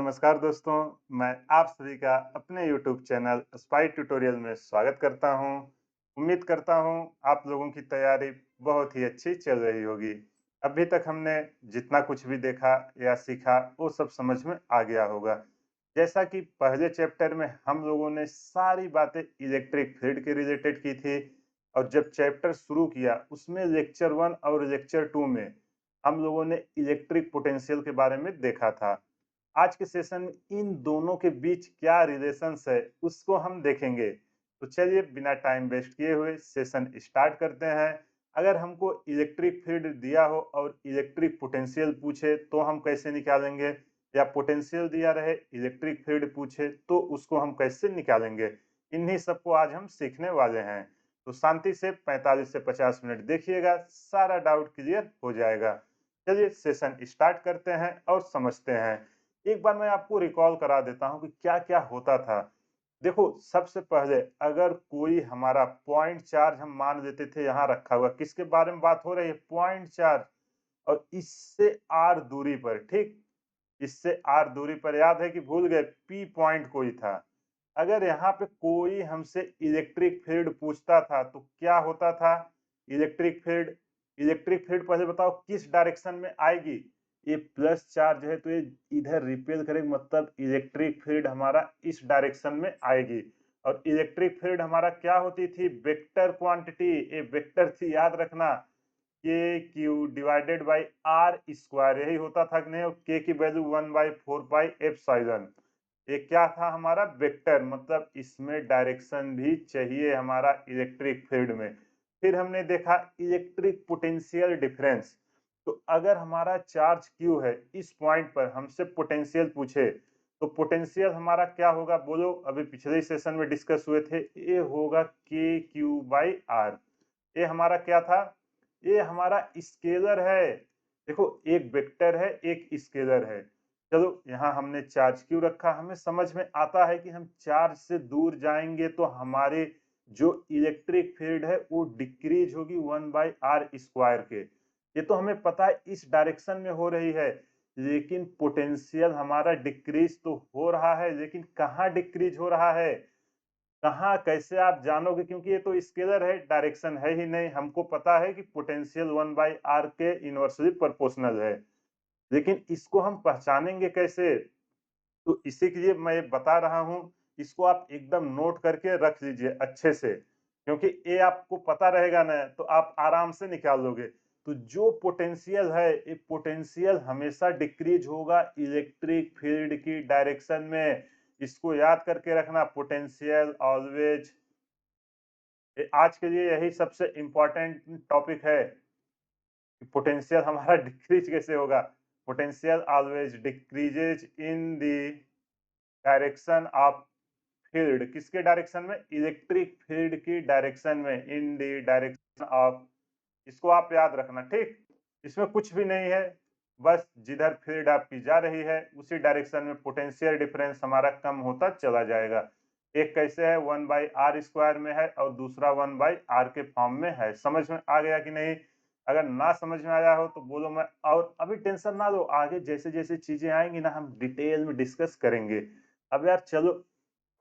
नमस्कार दोस्तों, मैं आप सभी का अपने यूट्यूब चैनल स्पाई ट्यूटोरियल में स्वागत करता हूं। उम्मीद करता हूं आप लोगों की तैयारी बहुत ही अच्छी चल रही होगी। अभी तक हमने जितना कुछ भी देखा या सीखा वो सब समझ में आ गया होगा। जैसा कि पहले चैप्टर में हम लोगों ने सारी बातें इलेक्ट्रिक फील्ड के रिलेटेड की थी और जब चैप्टर शुरू किया उसमें लेक्चर 1 और लेक्चर 2 में हम लोगों ने इलेक्ट्रिक पोटेंशियल के बारे में देखा था। आज के सेशन में इन दोनों के बीच क्या रिलेशंस है उसको हम देखेंगे। तो चलिए बिना टाइम वेस्ट किए हुए सेशन स्टार्ट करते हैं। अगर हमको इलेक्ट्रिक फील्ड दिया हो और इलेक्ट्रिक पोटेंशियल पूछे तो हम कैसे निकालेंगे, या पोटेंशियल दिया रहे इलेक्ट्रिक फील्ड पूछे तो उसको हम कैसे निकालेंगे, इन्हीं सबको आज हम सीखने वाले हैं। तो शांति से 45 से 50 मिनट देखिएगा, सारा डाउट क्लियर हो जाएगा। चलिए सेशन स्टार्ट करते हैं और समझते हैं। एक बार मैं आपको रिकॉल करा देता हूँ कि क्या-क्या होता था। देखो, सबसे पहले अगर कोई हमारा पॉइंट चार्ज हम मान लेते थे यहाँ रखा हुआ, किसके बारे में बात हो रही है? Point charge. और इससे आर दूरी पर, ठीक? इससे आर दूरी पर याद है कि भूल गए? पी पॉइंट कोई था। अगर यहाँ पे कोई हमसे इलेक्ट्रिक फील्ड पूछता था तो क्या होता था? इलेक्ट्रिक फील्ड पहले बताओ किस डायरेक्शन में आएगी? ये प्लस चार्ज है तो ये इधर रिपेल करेगी, मतलब इलेक्ट्रिक फील्ड हमारा इस डायरेक्शन में आएगी। और इलेक्ट्रिक फील्ड हमारा क्या होती थी? Vector quantity. ये वेक्टर थी, याद रखना। K q divided by r square, यही होता था कि नहीं? और के की वैल्यू 1/4 पाई एप्सिलॉन। ये क्या था? हमारा वेक्टर, मतलब इसमें डायरेक्शन भी चाहिए हमारा इलेक्ट्रिक फील्ड में। फिर हमने देखा इलेक्ट्रिक पोटेंशियल डिफरेंस। तो अगर हमारा चार्ज क्यू है, इस पॉइंट पर हमसे पोटेंशियल पूछे तो पोटेंशियल हमारा क्या होगा? बोलो, अभी पिछले सेशन में डिस्कस हुए थे। ये होगा के क्यू बाई आर। ये हमारा क्या था? ये हमारा स्केलर है। देखो, एक वेक्टर है, एक स्केलर है। चलो, यहाँ हमने चार्ज क्यों रखा? हमें समझ में आता है कि हम चार्ज से दूर जाएंगे तो हमारे जो इलेक्ट्रिक फील्ड है वो डिक्रीज होगी 1/r² के। ये तो हमें पता है इस डायरेक्शन में हो रही है, लेकिन पोटेंशियल हमारा डिक्रीज तो हो रहा है, लेकिन कहाँ डिक्रीज हो रहा है? कहाँ, कैसे आप जानोगे? क्योंकि ये तो स्केलर है, डायरेक्शन है ही नहीं। हमको पता है कि पोटेंशियल 1/r के इनवर्सली प्रोपोर्शनल है, लेकिन इसको हम पहचानेंगे कैसे? तो इसी के लिए मैं ये बता रहा हूँ। इसको आप एकदम नोट करके रख लीजिए अच्छे से, क्योंकि ये आपको पता रहेगा ना तो आप आराम से निकाल लोगे। तो जो पोटेंशियल है, ये पोटेंशियल हमेशा डिक्रीज होगा इलेक्ट्रिक फील्ड की डायरेक्शन में। इसको याद करके रखना, पोटेंशियल ऑलवेज। आज के लिए यही सबसे इम्पोर्टेंट टॉपिक है कि पोटेंशियल हमारा डिक्रीज कैसे होगा। Potential always decreases in the direction of field. किसके डायरेक्शन में? इलेक्ट्रिक फील्ड की डायरेक्शन में, इन द डायरेक्शन ऑफ। इसको आप याद रखना, ठीक? इसमें कुछ भी नहीं है, बस जिधर फील्ड आपकी जा रही है उसी डायरेक्शन में पोटेंशियल डिफरेंस हमारा कम होता चला जाएगा। एक कैसे है? 1/r² में है और दूसरा 1/r के फॉर्म में है। समझ में आ गया कि नहीं? अगर ना समझ में आया हो तो बोलो। मैं और अभी टेंशन ना लो, आगे जैसे जैसे चीजें आएंगी ना हम डिटेल में डिस्कस करेंगे। अब यार चलो,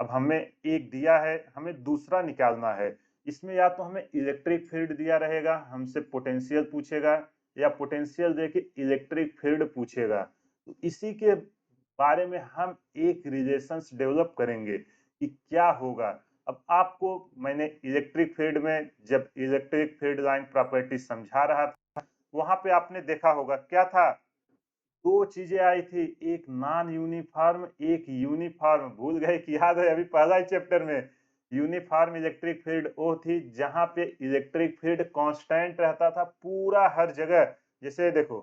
अब हमें एक दिया है, हमें दूसरा निकालना है। इसमें या तो हमें इलेक्ट्रिक फील्ड दिया रहेगा, हमसे पोटेंशियल पूछेगा, या पोटेंशियल देके इलेक्ट्रिक फील्ड पूछेगा। तो इसी के बारे में हम एक रिलेशंस डेवलप करेंगे कि क्या होगा। अब आपको मैंने इलेक्ट्रिक फील्ड में जब इलेक्ट्रिक फील्ड लाइन प्रॉपर्टी समझा रहा था, वहां पे आपने देखा होगा क्या था? दो चीजें आई थी, एक नॉन यूनिफॉर्म, एक यूनिफॉर्म। भूल गए कि? याद है? अभी पहला ही चैप्टर में यूनिफॉर्म इलेक्ट्रिक फील्ड वो थी जहां पे इलेक्ट्रिक फील्ड कांस्टेंट रहता था पूरा हर जगह। जैसे देखो,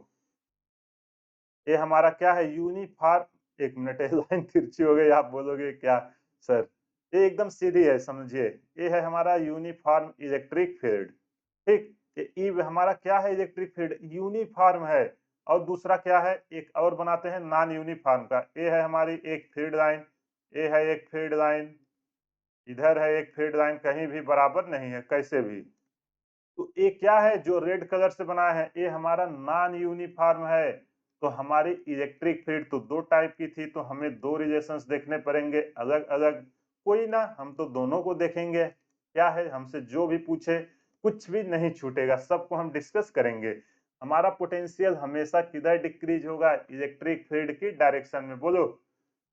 ये हमारा क्या है? यूनिफॉर्म। एक मिनट, ये लाइन तिरछी हो गई, आप बोलोगे क्या सर? ये एकदम सीधी है, समझिए। ये है हमारा यूनिफॉर्म इलेक्ट्रिक फील्ड, ठीक? ये ई हमारा क्या है? इलेक्ट्रिक फील्ड यूनिफॉर्म है। और दूसरा क्या है? एक और बनाते हैं नॉन यूनिफॉर्म का। ये है हमारी एक फील्ड लाइन, ये है एक फील्ड लाइन, इधर है एक फील्ड लाइन, कहीं भी बराबर नहीं है कैसे भी। तो ये क्या है जो रेड कलर से बना है? ये हमारा नॉन यूनिफॉर्म है। तो हमारी इलेक्ट्रिक फील्ड तो दो टाइप की थी, तो हमें दो रिलेशंस देखने पड़ेंगे अलग अलग। कोई ना, हम तो दोनों को देखेंगे। क्या है, हमसे जो भी पूछे कुछ भी नहीं छूटेगा, सबको हम डिस्कस करेंगे। हमारा पोटेंशियल हमेशा किधर डिक्रीज होगा, इलेक्ट्रिक फील्ड की डायरेक्शन में। बोलो,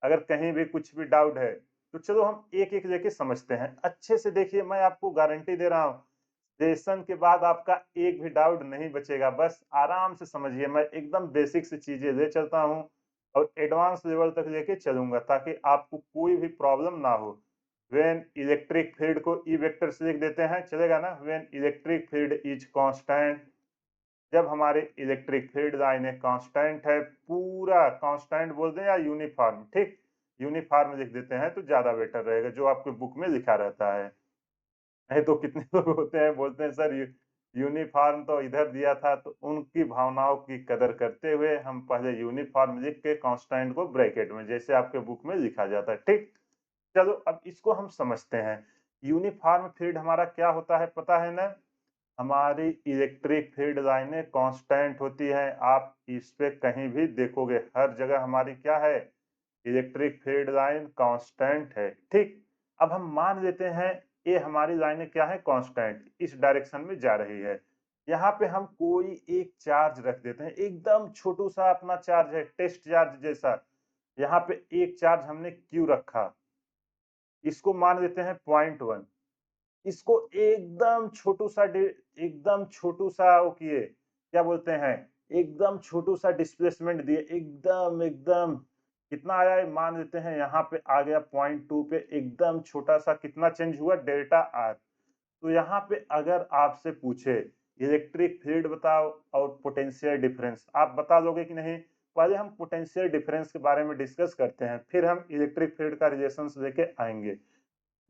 अगर कहीं भी कुछ भी डाउट है तो चलो हम एक एक लेके समझते हैं। अच्छे से देखिए, मैं आपको गारंटी दे रहा हूँ सेशन के बाद आपका एक भी डाउट नहीं बचेगा। बस आराम से समझिए, मैं एकदम बेसिक से चीजें ले चलता हूँ और एडवांस लेवल तक लेके चलूंगा, ताकि आपको कोई भी प्रॉब्लम ना हो। व्हेन इलेक्ट्रिक फील्ड को ई वेक्टर से लिख देते हैं, चलेगा ना? When electric field is constant, जब हमारे इलेक्ट्रिक फील्ड लाइन है कांस्टेंट है, पूरा कांस्टेंट बोल दें या यूनिफॉर्म, ठीक, यूनिफॉर्म लिख देते हैं तो ज्यादा बेटर रहेगा, जो आपके बुक में लिखा रहता है। नहीं तो कितने लोग होते हैं बोलते हैं सर यूनिफॉर्म तो इधर दिया था, तो उनकी भावनाओं की कदर करते हुए हम पहले यूनिफॉर्म लिख के कांस्टेंट को ब्रैकेट में, जैसे आपके बुक में लिखा जाता है, ठीक। चलो अब इसको हम समझते हैं। यूनिफॉर्म फील्ड हमारा क्या होता है पता है ना? हमारी इलेक्ट्रिक फील्ड लाइनें कांस्टेंट होती हैं। आप इस पे कहीं भी देखोगे, हर जगह हमारी क्या है, इलेक्ट्रिक फील्ड लाइन कांस्टेंट है, ठीक। अब हम मान लेते हैं ये हमारी लाइनें क्या है, कांस्टेंट, इस डायरेक्शन में जा रही है। यहाँ पे हम कोई एक चार्ज रख देते हैं, एकदम छोटू सा अपना चार्ज है, टेस्ट चार्ज जैसा। यहाँ पे एक चार्ज हमने क्यू रखा, इसको मान लेते हैं 0.1। इसको एकदम छोटू सा एकदम छोटू सा वो किए, क्या बोलते हैं, एकदम छोटू सा डिस्प्लेसमेंट दिए, एकदम एकदम कितना आया है मान लेते हैं, यहाँ पे आ गया 0.2 पे, एकदम छोटा सा कितना चेंज हुआ, डेल्टा आर। तो यहाँ पे अगर आपसे पूछे इलेक्ट्रिक फील्ड बताओ और पोटेंशियल डिफरेंस, आप बता लोगे कि नहीं? पहले हम पोटेंशियल डिफरेंस के बारे में डिस्कस करते हैं, फिर हम इलेक्ट्रिक फील्ड का रिलेशंस लेके आएंगे।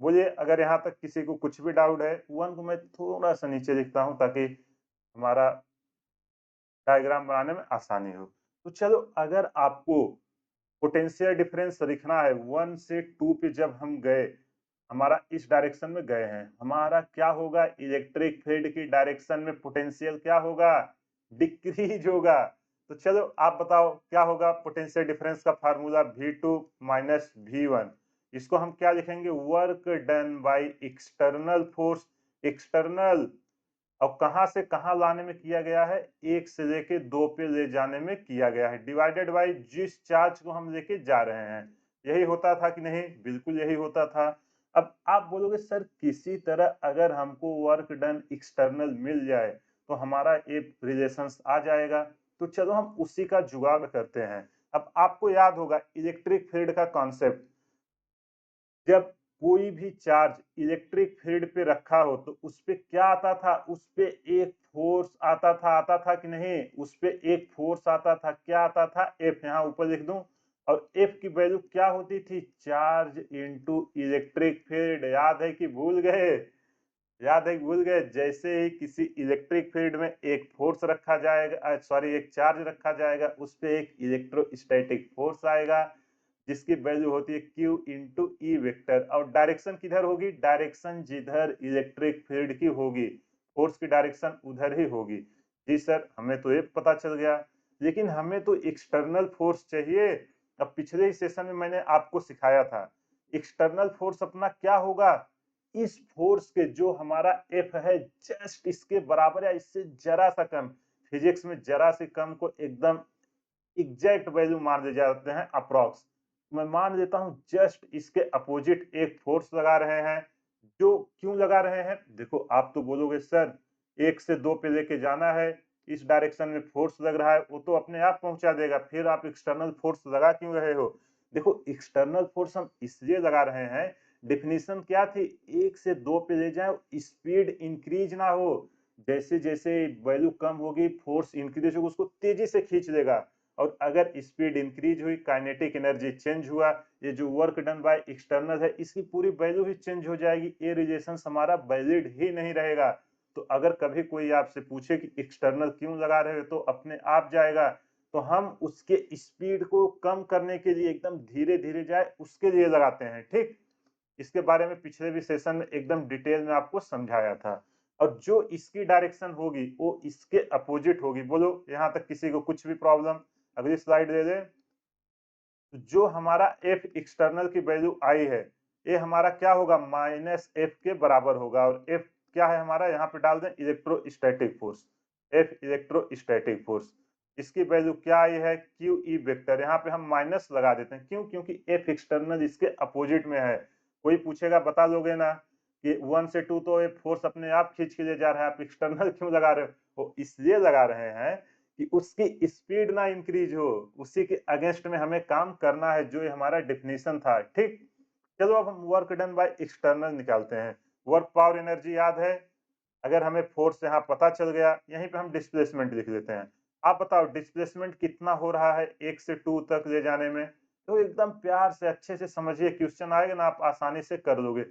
बोलिए, अगर यहाँ तक किसी को कुछ भी डाउट है, वन को मैं थोड़ा सा नीचे लिखता हूँ ताकि हमारा डायग्राम बनाने में आसानी हो। तो चलो, अगर आपको पोटेंशियल डिफरेंस लिखना है 1 से 2 पे, जब हम गए, हमारा इस डायरेक्शन में गए हैं, हमारा क्या होगा, इलेक्ट्रिक फील्ड की डायरेक्शन में पोटेंशियल क्या होगा, डिक्रीज होगा। तो चलो आप बताओ क्या होगा पोटेंशियल डिफरेंस का फार्मूला, V2 माइनस V1। इसको हम क्या लिखेंगे, work done by external force. External, और कहां से कहां लाने में किया गया है, एक से लेके दो पे ले जाने में किया गया है, डिवाइडेड बाय जिस चार्ज को हम लेके जा रहे हैं। यही होता था कि नहीं? बिल्कुल यही होता था। अब आप बोलोगे सर किसी तरह अगर हमको वर्क डन एक्सटर्नल मिल जाए तो हमारा ये रिलेशंस आ जाएगा। तो चलो हम उसी का जुगाड़ करते हैं। अब आपको याद होगा इलेक्ट्रिक फील्ड का कॉन्सेप्ट, जब कोई भी चार्ज इलेक्ट्रिक फील्ड पे रखा हो तो उस पे क्या आता था, उस पे एक फोर्स आता था कि नहीं? उस पे एक फोर्स आता था, क्या आता था, एफ। यहाँ ऊपर लिख दूं, और एफ की वैल्यू क्या होती थी, चार्ज इनटू इलेक्ट्रिक फील्ड। याद है कि भूल गए? याद है कि भूल गए? जैसे ही किसी इलेक्ट्रिक फील्ड में एक फोर्स रखा जाएगा, सॉरी एक चार्ज रखा जाएगा, उस पे एक इलेक्ट्रोस्टैटिक फोर्स आएगा जिसकी वैल्यू होती है Q इंटू ई वेक्टर। और डायरेक्शन किधर होगी, डायरेक्शन जिधर इलेक्ट्रिक फील्ड की होगी, फोर्स की डायरेक्शन उधर ही होगी। जी सर, हमें तो ये पता चल गया, लेकिन हमें तो एक्सटर्नल फोर्स चाहिए। अब पिछले ही सेशन में मैंने आपको सिखाया था एक्सटर्नल फोर्स अपना क्या होगा, इस फोर्स के जो हमारा F है जस्ट इसके बराबर या इससे जरा सा कम, फिजिक्स में जरा से कम को एकदम एग्जैक्ट वैल्यू मान ले जाते हैं, अप्रॉक्स। मैं मान लेता हूं जस्ट इसके अपोजिट एक फोर्स लगा रहे हैं। जो क्यों लगा रहे हैं, देखो आप तो बोलोगे सर 1 से 2 पे लेके जाना है, इस डायरेक्शन में फोर्स लग रहा है, वो तो अपने आप पहुंचा देगा, फिर आप एक्सटर्नल फोर्स लगा क्यों रहे हो? देखो एक्सटर्नल फोर्स हम इसलिए लगा रहे हैं, डेफिनेशन क्या थी, 1 से 2 पे ले जाए, स्पीड इंक्रीज ना हो। जैसे जैसे वैल्यू कम होगी, फोर्स इंक्रीज होगा, उसको तेजी से खींच लेगा। और अगर स्पीड इंक्रीज हुई, काइनेटिक एनर्जी चेंज हुआ, ये जो वर्क डन बाय एक्सटर्नल है इसकी पूरी वैल्यू ही चेंज हो जाएगी, ये रिलेशन हमारा वैलिड ही नहीं रहेगा। तो अगर कभी कोई आपसे पूछे कि एक्सटर्नल क्यों लगा रहे हो, तो अपने आप जाएगा। तो हम उसके स्पीड को कम करने के लिए, एकदम धीरे धीरे जाए उसके लिए लगाते हैं, ठीक। इसके बारे में पिछले भी सेशन में एकदम डिटेल में आपको समझाया था। और जो इसकी डायरेक्शन होगी वो इसके अपोजिट होगी। बोलो यहाँ तक किसी को कुछ भी प्रॉब्लम? अगली स्लाइड दे दे। जो हमारा एफ एक्सटर्नल की वैल्यू आई है, ये हमारा क्या होगा, माइनस एफ के बराबर होगा। और एफ क्या है हमारा, यहाँ पे डाल दें electrostatic force, F electrostatic force. इसकी वैल्यू क्या आई है, क्यू ई वेक्टर। यहाँ पे हम माइनस लगा देते हैं, क्यों, क्योंकि एफ एक्सटर्नल इसके अपोजिट में है। कोई पूछेगा बता दोगे ना कि 1 से 2 तो ये फोर्स अपने आप खींच के ले जा रहा है, आप एक्सटर्नल क्यों लगा रहे हो? वो इसलिए लगा रहे हैं कि उसकी स्पीड ना इंक्रीज हो, उसी के अगेंस्ट में हमें काम करना है, जो ये हमारा डेफिनेशन था। ठीक, चलो अब हम वर्क डन बाय एक्सटर्नल निकालते हैं। वर्क पावर एनर्जी याद है, अगर हमें फोर्स यहाँ पता चल गया, यहीं पे हम डिस्प्लेसमेंट लिख देते हैं। आप बताओ डिस्प्लेसमेंट कितना हो रहा है 1 से 2 तक ले जाने में? तो एकदम प्यार से अच्छे से समझिए, क्वेश्चन आएगा ना, आप आसानी से कर लोगे।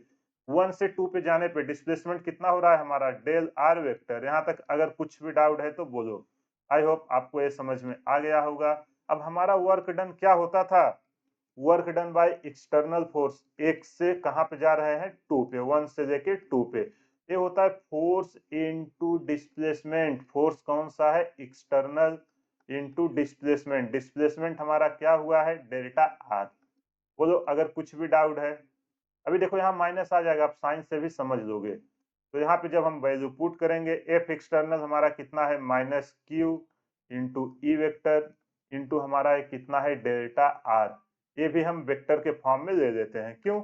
1 से 2 पे जाने पे डिस्प्लेसमेंट कितना हो रहा है हमारा, डेल आर वेक्टर। यहाँ तक अगर कुछ भी डाउट है तो बोलो। आई होप आपको ये समझ में आ गया होगा। अब हमारा वर्क डन क्या होता था, work done by external force, 1 से कहाँ पे जा रहे हैं, 2 पे, 1 से लेके 2 पे। ये होता है फोर्स इनटू डिस्प्लेसमेंट। फोर्स कौन सा है, एक्सटर्नल इनटू डिस्प्लेसमेंट। डिस्प्लेसमेंट हमारा क्या हुआ है, डेल्टा आर। बोलो अगर कुछ भी डाउट है। अभी देखो यहाँ माइनस आ जाएगा, आप साइन से भी समझ लोगे। तो यहाँ पे जब हम वैल्यू पुट करेंगे, एफ एक्सटर्नल हमारा कितना है, माइनस क्यू इंटू ई वेक्टर इंटू हमारा कितना है, डेल्टा आर। ये भी हम वेक्टर के फॉर्म में ले लेते हैं, क्यों,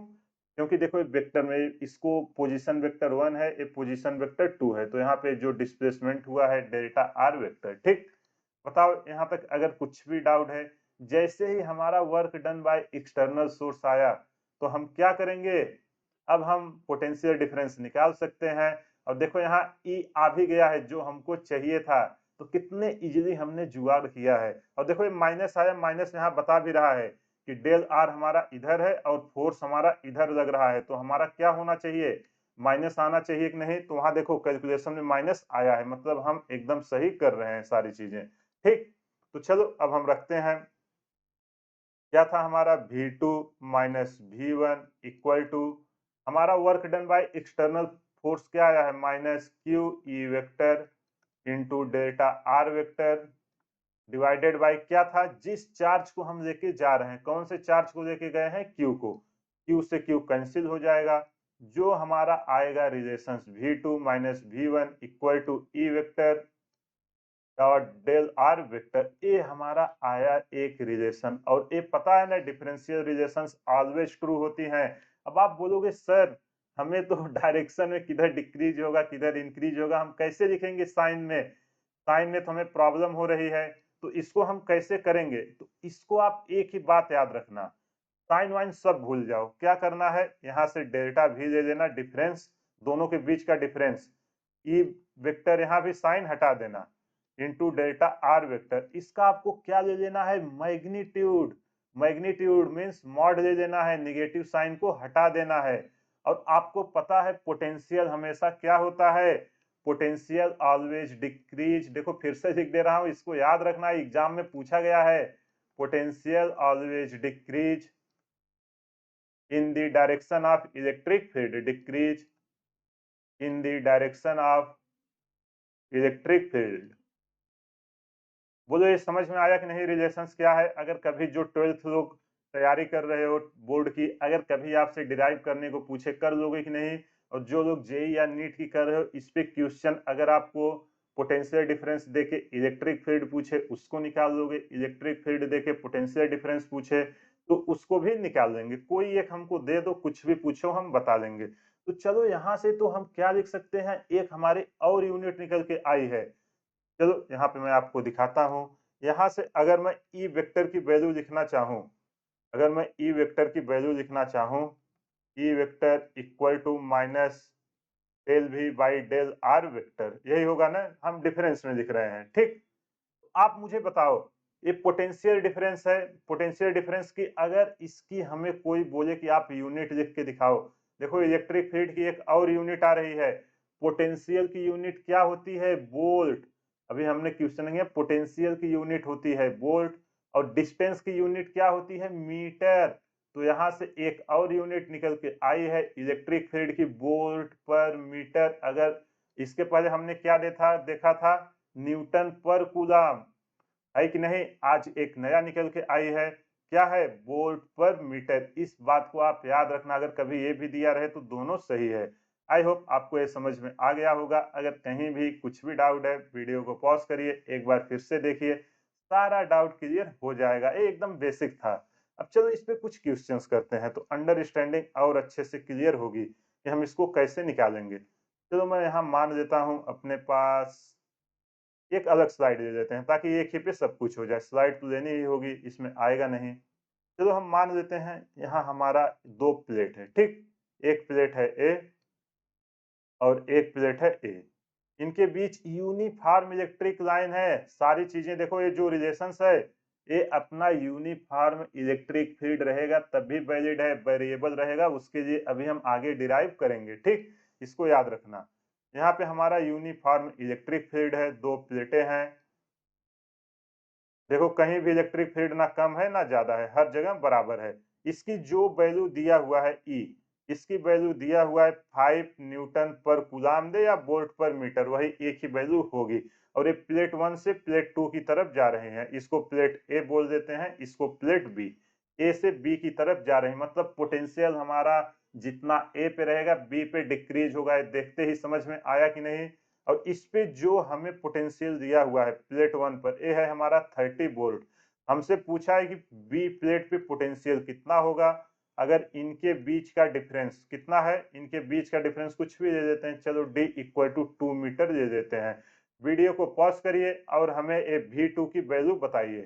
क्योंकि देखो वेक्टर में इसको पोजीशन वेक्टर 1 है, ये पोजीशन वेक्टर 2 है, तो यहाँ पे जो डिस्प्लेसमेंट हुआ है डेल्टा आर वेक्टर। ठीक, बताओ यहाँ तक अगर कुछ भी डाउट है। जैसे ही हमारा work done by external source आया, तो हम क्या करेंगे, अब हम पोटेंशियल डिफरेंस निकाल सकते हैं। और देखो यहाँ ई आ भी गया है जो हमको चाहिए था, तो कितने इजीली हमने जुगाड़ किया है। और देखो ये माइनस आया, माइनस यहाँ बता भी रहा है कि डेल आर हमारा इधर है और फोर्स हमारा इधर लग रहा है, तो हमारा क्या होना चाहिए, माइनस आना चाहिए कि नहीं। तो वहां देखो कैलकुलेशन में माइनस आया है, मतलब हम एकदम सही कर रहे हैं सारी चीजें। ठीक, तो चलो अब हम रखते हैं, क्या था हमारा V2 minus V1 equal to हमारा work done by external force क्या आया है, minus Q E vector into delta are vector divided by क्या था, जिस चार्ज को हम लेके जा रहे हैं, कौन से चार्ज को लेके गए हैं, क्यू को। क्यू से क्यू कैंसिल हो जाएगा, जो हमारा आएगा relation V2 minus V1 equal to E vector dot del r vector. ये हमारा आया एक रिलेशन, और ये पता है ना डिफरेंशियल रिलेशंस ऑलवेज ट्रू होती हैं। अब आप बोलोगे सर हमें तो डायरेक्शन में किधर डिक्रीज होगा किधर इंक्रीज होगा, हम कैसे लिखेंगे साइन में, साइन में तो हमें प्रॉब्लम हो रही है, तो इसको हम कैसे करेंगे। तो इसको आप एक ही बात याद रखना, साइन वाइन सब भूल जाओ। क्या करना है, यहाँ से डेल्टा भी ले लेना, डिफरेंस दोनों के बीच का डिफरेंस, ई वेक्टर यहाँ भी साइन हटा देना इंटू डेल्टा आर वेक्टर। इसका आपको क्या ले लेना है, मैग्नीट्यूड। मैग्नीट्यूड मीन्स मॉड ले लेना है, निगेटिव साइन को हटा देना है। और आपको पता है पोटेंशियल हमेशा क्या होता है, पोटेंशियल ऑलवेज डिक्रीज। देखो फिर से लिख दे रहा हूं, इसको याद रखना, एग्जाम में पूछा गया है। Potential always decrease in the direction of electric field, decrease in the direction of electric field। बोलो ये समझ में आया कि नहीं, रिलेशंस क्या है। अगर कभी जो 12th लोग तैयारी कर रहे हो बोर्ड की, अगर कभी आपसे डिराइव करने को पूछे कर लोगे कि नहीं। और जो लोग जेई या नीट की कर रहे हो, इस पे क्वेश्चन अगर आपको पोटेंशियल डिफरेंस देके इलेक्ट्रिक फील्ड पूछे उसको निकाल लोगे, इलेक्ट्रिक फील्ड देके पोटेंशियल डिफरेंस पूछे तो उसको भी निकाल लेंगे। कोई एक हमको दे दो, कुछ भी पूछो हम बता देंगे। तो चलो यहाँ से तो हम क्या लिख सकते हैं, एक हमारे और यूनिट निकल के आई है। चलो यहाँ पे मैं आपको दिखाता हूँ। यहाँ से अगर मैं ई वेक्टर की वैल्यू लिखना चाहूँ, अगर मैं ई वेक्टर की वैल्यू लिखना चाहूँ, E vector equal to minus del V by del r vector, यही होगा ना, हम डिफरेंस में लिख रहे हैं। ठीक, आप मुझे बताओ, ये पोटेंशियल डिफरेंस है, पोटेंशियल डिफरेंस की अगर इसकी हमें कोई बोले कि आप यूनिट लिख के दिखाओ। देखो इलेक्ट्रिक फील्ड की एक और यूनिट आ रही है, पोटेंशियल की यूनिट क्या होती है, वोल्ट। अभी हमने क्वेश्चन किया, पोटेंशियल की यूनिट होती है वोल्ट, और डिस्टेंस की यूनिट क्या होती है, मीटर। तो यहाँ से एक और यूनिट निकल के आई है इलेक्ट्रिक फील्ड की, वोल्ट पर मीटर। अगर इसके पहले हमने क्या देखा था, न्यूटन पर कूलम। है कि नहीं। आज एक नया निकल के आई है, क्या है, वोल्ट पर मीटर। इस बात को आप याद रखना, अगर कभी ये भी दिया रहे तो दोनों सही है। आई होप आपको ये समझ में आ गया होगा। अगर कहीं भी कुछ भी डाउट है, वीडियो को पॉज करिए, एक बार फिर से देखिए, सारा डाउट क्लियर हो जाएगा। ये एकदम बेसिक था। अब चलो इस पे कुछ क्वेश्चंस करते हैं, तो अंडरस्टैंडिंग और अच्छे से क्लियर होगी कि हम इसको कैसे निकालेंगे। चलो मैं यहाँ मान लेता हूँ अपने पास एक अलग स्लाइड ले लेते हैं, ताकि एक ही पे सब कुछ हो जाए। स्लाइड तो लेनी ही होगी, इसमें आएगा नहीं। चलो हम मान लेते हैं यहाँ हमारा 2 प्लेट है, ठीक। एक प्लेट है ए और एक प्लेट है ए। इनके बीच यूनिफॉर्म इलेक्ट्रिक लाइन है। सारी चीजें देखो, ये जो रिलेशंस है, ये अपना यूनिफॉर्म इलेक्ट्रिक फील्ड रहेगा तभी वैलिड है। वेरिएबल रहेगा उसके लिए अभी हम आगे डिराइव करेंगे, ठीक। इसको याद रखना। यहाँ पे हमारा यूनिफॉर्म इलेक्ट्रिक फील्ड है, 2 प्लेटें हैं। देखो कहीं भी इलेक्ट्रिक फील्ड ना कम है ना ज्यादा है, हर जगह बराबर है। इसकी जो वैल्यू दिया हुआ है ई, इसकी वैल्यू दिया हुआ है 5 न्यूटन पर कूलाम दे या वोल्ट पर मीटर, वही एक ही वैल्यू होगी। और ये प्लेट 1 से प्लेट 2 की तरफ जा रहे हैं, इसको प्लेट ए बोल देते हैं, इसको प्लेट बी। ए से बी की तरफ जा रहे हैं, मतलब पोटेंशियल हमारा जितना ए पे रहेगा बी पे डिक्रीज होगा। देखते ही समझ में आया कि नहीं। और इस पे जो हमें पोटेंशियल दिया हुआ है प्लेट 1 पर, ये है हमारा 30 वोल्ट। हमसे पूछा है कि बी प्लेट पे पोटेंशियल कितना होगा। अगर इनके बीच का डिफरेंस कितना है, इनके बीच का डिफरेंस कुछ भी ले लेते हैं, चलो D इक्वल टू 2 मीटर ले लेते हैं। वीडियो को पॉज करिए और हमें ये V2 की वैल्यू बताइए।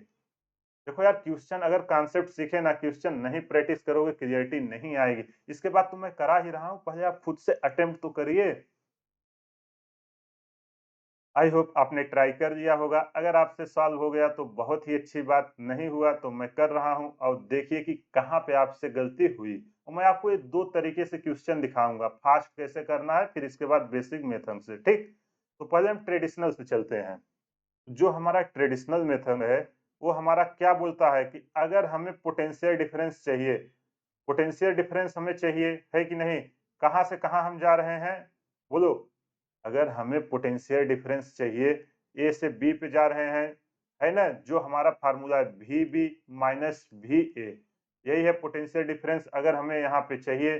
देखो यार, क्वेश्चन अगर कॉन्सेप्ट सीखे ना, क्वेश्चन नहीं प्रैक्टिस करोगे, क्लियरिटी नहीं आएगी। इसके बाद तो मैं करा ही रहा हूँ, पहले आप खुद से अटेम्प्ट तो करिए। आई होप आपने ट्राई कर लिया होगा। अगर आपसे सॉल्व हो गया तो बहुत ही अच्छी बात, नहीं हुआ तो मैं कर रहा हूं, और देखिए कि कहां पे आपसे गलती हुई। और मैं आपको ये 2 तरीके से क्वेश्चन दिखाऊंगा, फास्ट कैसे करना है, फिर इसके बाद बेसिक मेथड से, ठीक। तो पहले हम ट्रेडिशनल से चलते हैं। जो हमारा ट्रेडिशनल मेथड है, वो हमारा क्या बोलता है कि अगर हमें पोटेंशियल डिफरेंस चाहिए, पोटेंशियल डिफरेंस हमें चाहिए, है कि नहीं। कहां से कहां हम जा रहे हैं, बोलो। अगर हमें पोटेंशियल डिफरेंस चाहिए, ए से बी पे जा रहे हैं, है ना। जो हमारा फार्मूला है V B minus V A, यही है पोटेंशियल डिफरेंस। अगर हमें यहाँ पे चाहिए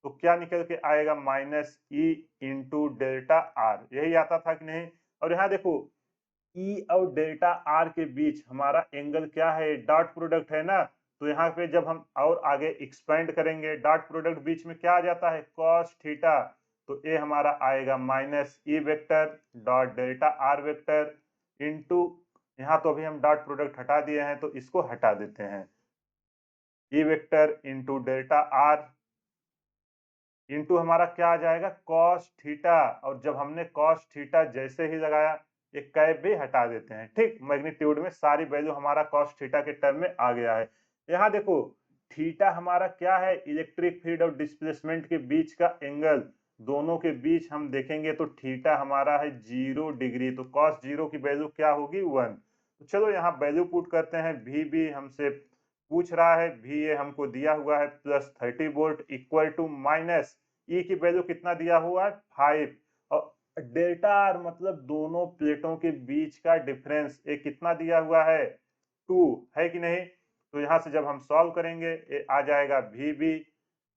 तो क्या निकल के आएगा, minus E into delta are, यही आता था कि नहीं। और यहाँ देखो, ई और डेल्टा आर के बीच हमारा एंगल क्या है, डॉट प्रोडक्ट है ना। तो यहाँ पे जब हम और आगे एक्सपेंड करेंगे, डॉट प्रोडक्ट बीच में क्या आ जाता है, कॉस थीटा। तो ये हमारा आएगा minus E vector dot delta R vector into, यहाँ तो अभी हम डॉट प्रोडक्ट हटा दिए हैं तो इसको हटा देते हैं, E vector into delta r into हमारा क्या आ जाएगा, कॉस थीटा। और जब हमने कॉस थीटा जैसे ही लगाया, ये कैप भी हटा देते हैं, ठीक। मैग्नीट्यूड में सारी वैल्यू हमारा कॉस थीटा के टर्म में आ गया है। यहाँ देखो, थीटा हमारा क्या है, इलेक्ट्रिक फील्ड और डिस्प्लेसमेंट के बीच का एंगल। दोनों के बीच हम देखेंगे तो थीटा हमारा है 0 डिग्री, तो कॉस 0 की वैल्यू क्या होगी, 1। तो चलो यहाँ वैल्यू पुट करते हैं। वी बी हमसे पूछ रहा है, वी ए हमको दिया हुआ है plus 30 volt equal to minus E की वैल्यू कितना दिया हुआ है, 5। और डेल्टा आर मतलब दोनों प्लेटों के बीच का डिफरेंस, ये कितना दिया हुआ है, 2, है कि नहीं। तो यहाँ से जब हम सॉल्व करेंगे, ये आ जाएगा V B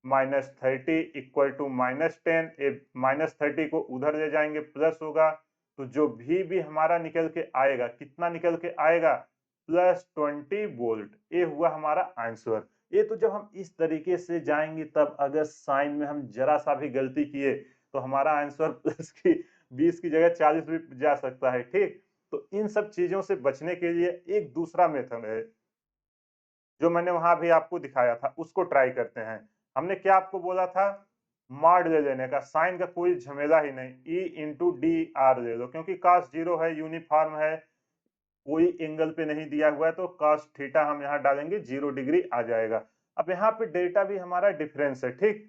minus 30 equal to minus 10। ये माइनस 30 को उधर ले जाएंगे, प्लस होगा। तो जो वी बी हमारा निकल के आएगा, कितना निकल के आएगा, प्लस 20 वोल्ट। ये हुआ हमारा आंसर। ये तो जब हम इस तरीके से जाएंगे, तब अगर साइन में हम जरा सा भी गलती किए तो हमारा आंसर प्लस की 20 की जगह 40 भी जा सकता है, ठीक। तो इन सब चीजों से बचने के लिए एक दूसरा मेथड है, जो मैंने वहां भी आपको दिखाया था, उसको ट्राई करते हैं। हमने क्या आपको बोला था, मॉड ले लेने का, साइन का कोई झमेला ही नहीं, ई इंटू डी आर ले लो, क्योंकि cos 0 है, यूनिफॉर्म है, कोई एंगल पे नहीं दिया हुआ है, तो cos थीटा हम यहाँ डालेंगे 0 डिग्री आ जाएगा। अब यहाँ पे डेल्टा भी हमारा डिफरेंस है, ठीक।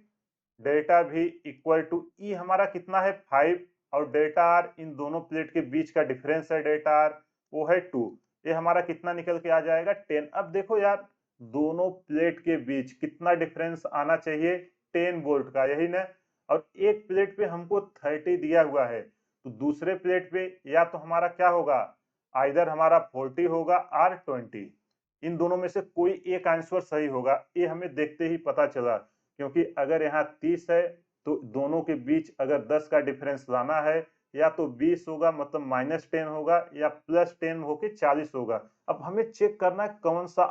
डेल्टा भी इक्वल टू ई हमारा कितना है, 5, और डेल्टा आर इन दोनों प्लेट के बीच का डिफरेंस है, डेल्टा आर वो है 2। ये हमारा कितना निकल के आ जाएगा, 10। अब देखो यार, दोनों प्लेट के बीच कितना डिफरेंस आना चाहिए, 10 वोल्ट का, यही ना। और एक प्लेट पे हमको 30 दिया हुआ है, तो दूसरे प्लेट पे या तो हमारा क्या होगा, आइदर हमारा 40 होगा और 20, इन दोनों में से कोई एक आंसर सही होगा। ये हमें देखते ही पता चला, क्योंकि अगर यहाँ 30 है तो दोनों के बीच अगर 10 का डिफरेंस लाना है, या तो 20 होगा मतलब -10 होगा, या +10 होके 40 होगा। अब हमें चेक करना है कौन सा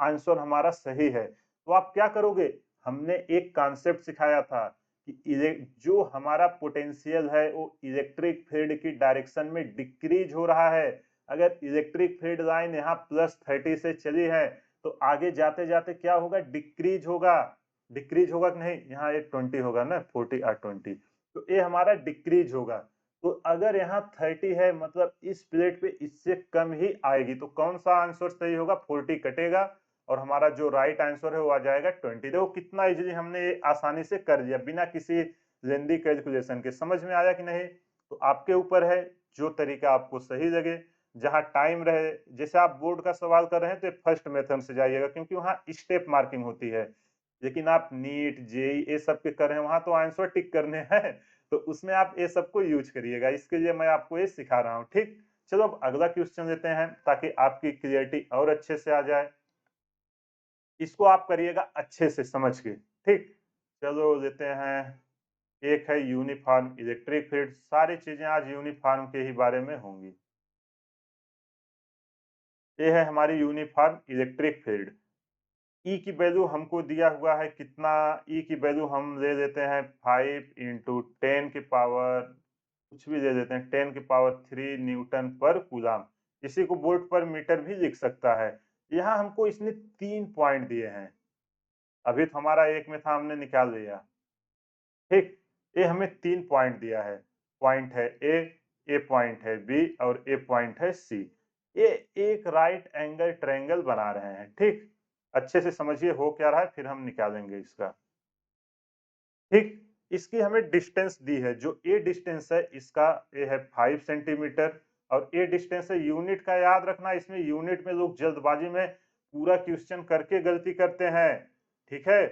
आंसर हमारा सही है। तो आप क्या करोगे, हमने एक कॉन्सेप्ट सिखाया था कि जो हमारा पोटेंशियल है वो इलेक्ट्रिक फील्ड की डायरेक्शन में डिक्रीज हो रहा है। अगर इलेक्ट्रिक फील्ड लाइन यहाँ +30 से चली है तो आगे जाते जाते क्या होगा, डिक्रीज होगा। डिक्रीज होगा कि नहीं, यहाँ ये 20 होगा ना, 40 और 20, तो ये हमारा डिक्रीज होगा। तो अगर यहाँ 30 है मतलब इस प्लेट पे इससे कम ही आएगी, तो कौन सा आंसर सही होगा, 40 कटेगा और हमारा जो राइट आंसर है वो आ जाएगा 20। देखो कितना इजीली हमने ये आसानी से कर दिया बिना किसी लेंदी कैलकुलेशन के। समझ में आया कि नहीं? तो आपके ऊपर है, जो तरीका आपको सही लगे, जहाँ टाइम रहे। जैसे आप बोर्ड का सवाल कर रहे हैं तो फर्स्ट मेथड से जाइएगा, क्योंकि वहाँ स्टेप मार्किंग होती है। लेकिन आप नीट, जेईई ये सब के कर रहे हैं, वहाँ तो आंसर टिक करने हैं, तो उसमें आप ये सबको यूज करिएगा। इसके लिए मैं आपको ये सिखा रहा हूँ, ठीक? चलो अब अगला क्वेश्चन लेते हैं ताकि आपकी क्लियरिटी और अच्छे से आ जाए। इसको आप करिएगा अच्छे से समझ के, ठीक? चलो लेते हैं। एक है यूनिफॉर्म इलेक्ट्रिक फील्ड। सारी चीजें आज यूनिफॉर्म के ही बारे में होंगी। ये है हमारी यूनिफॉर्म इलेक्ट्रिक फील्ड। ई की वैल्यू हमको दिया हुआ है कितना, ई की वैल्यू हम ले लेते हैं 5 इंटू 10 की पावर, कुछ भी ले लेते हैं, 10 की पावर 3 न्यूटन पर कूलम। इसी को वोल्ट पर मीटर भी लिख सकता है। यहाँ हमको इसने 3 पॉइंट दिए हैं। अभी तो हमारा एक में था, हमने निकाल लिया, ठीक? ये हमें 3 पॉइंट दिया है। पॉइंट है ए पॉइंट है बी और ए पॉइंट है सी। ये एक राइट एंगल ट्रायंगल बना रहे हैं, ठीक? अच्छे से समझिए हो क्या रहा है, फिर हम निकालेंगे इसका, ठीक? इसकी हमें डिस्टेंस दी है, जो ए डिस्टेंस है इसका, ये है 5 सेंटीमीटर, और ए डिस्टेंस है यूनिट का। याद रखना, इसमें यूनिट में लोग जल्दबाजी में पूरा क्वेश्चन करके गलती करते हैं, ठीक है?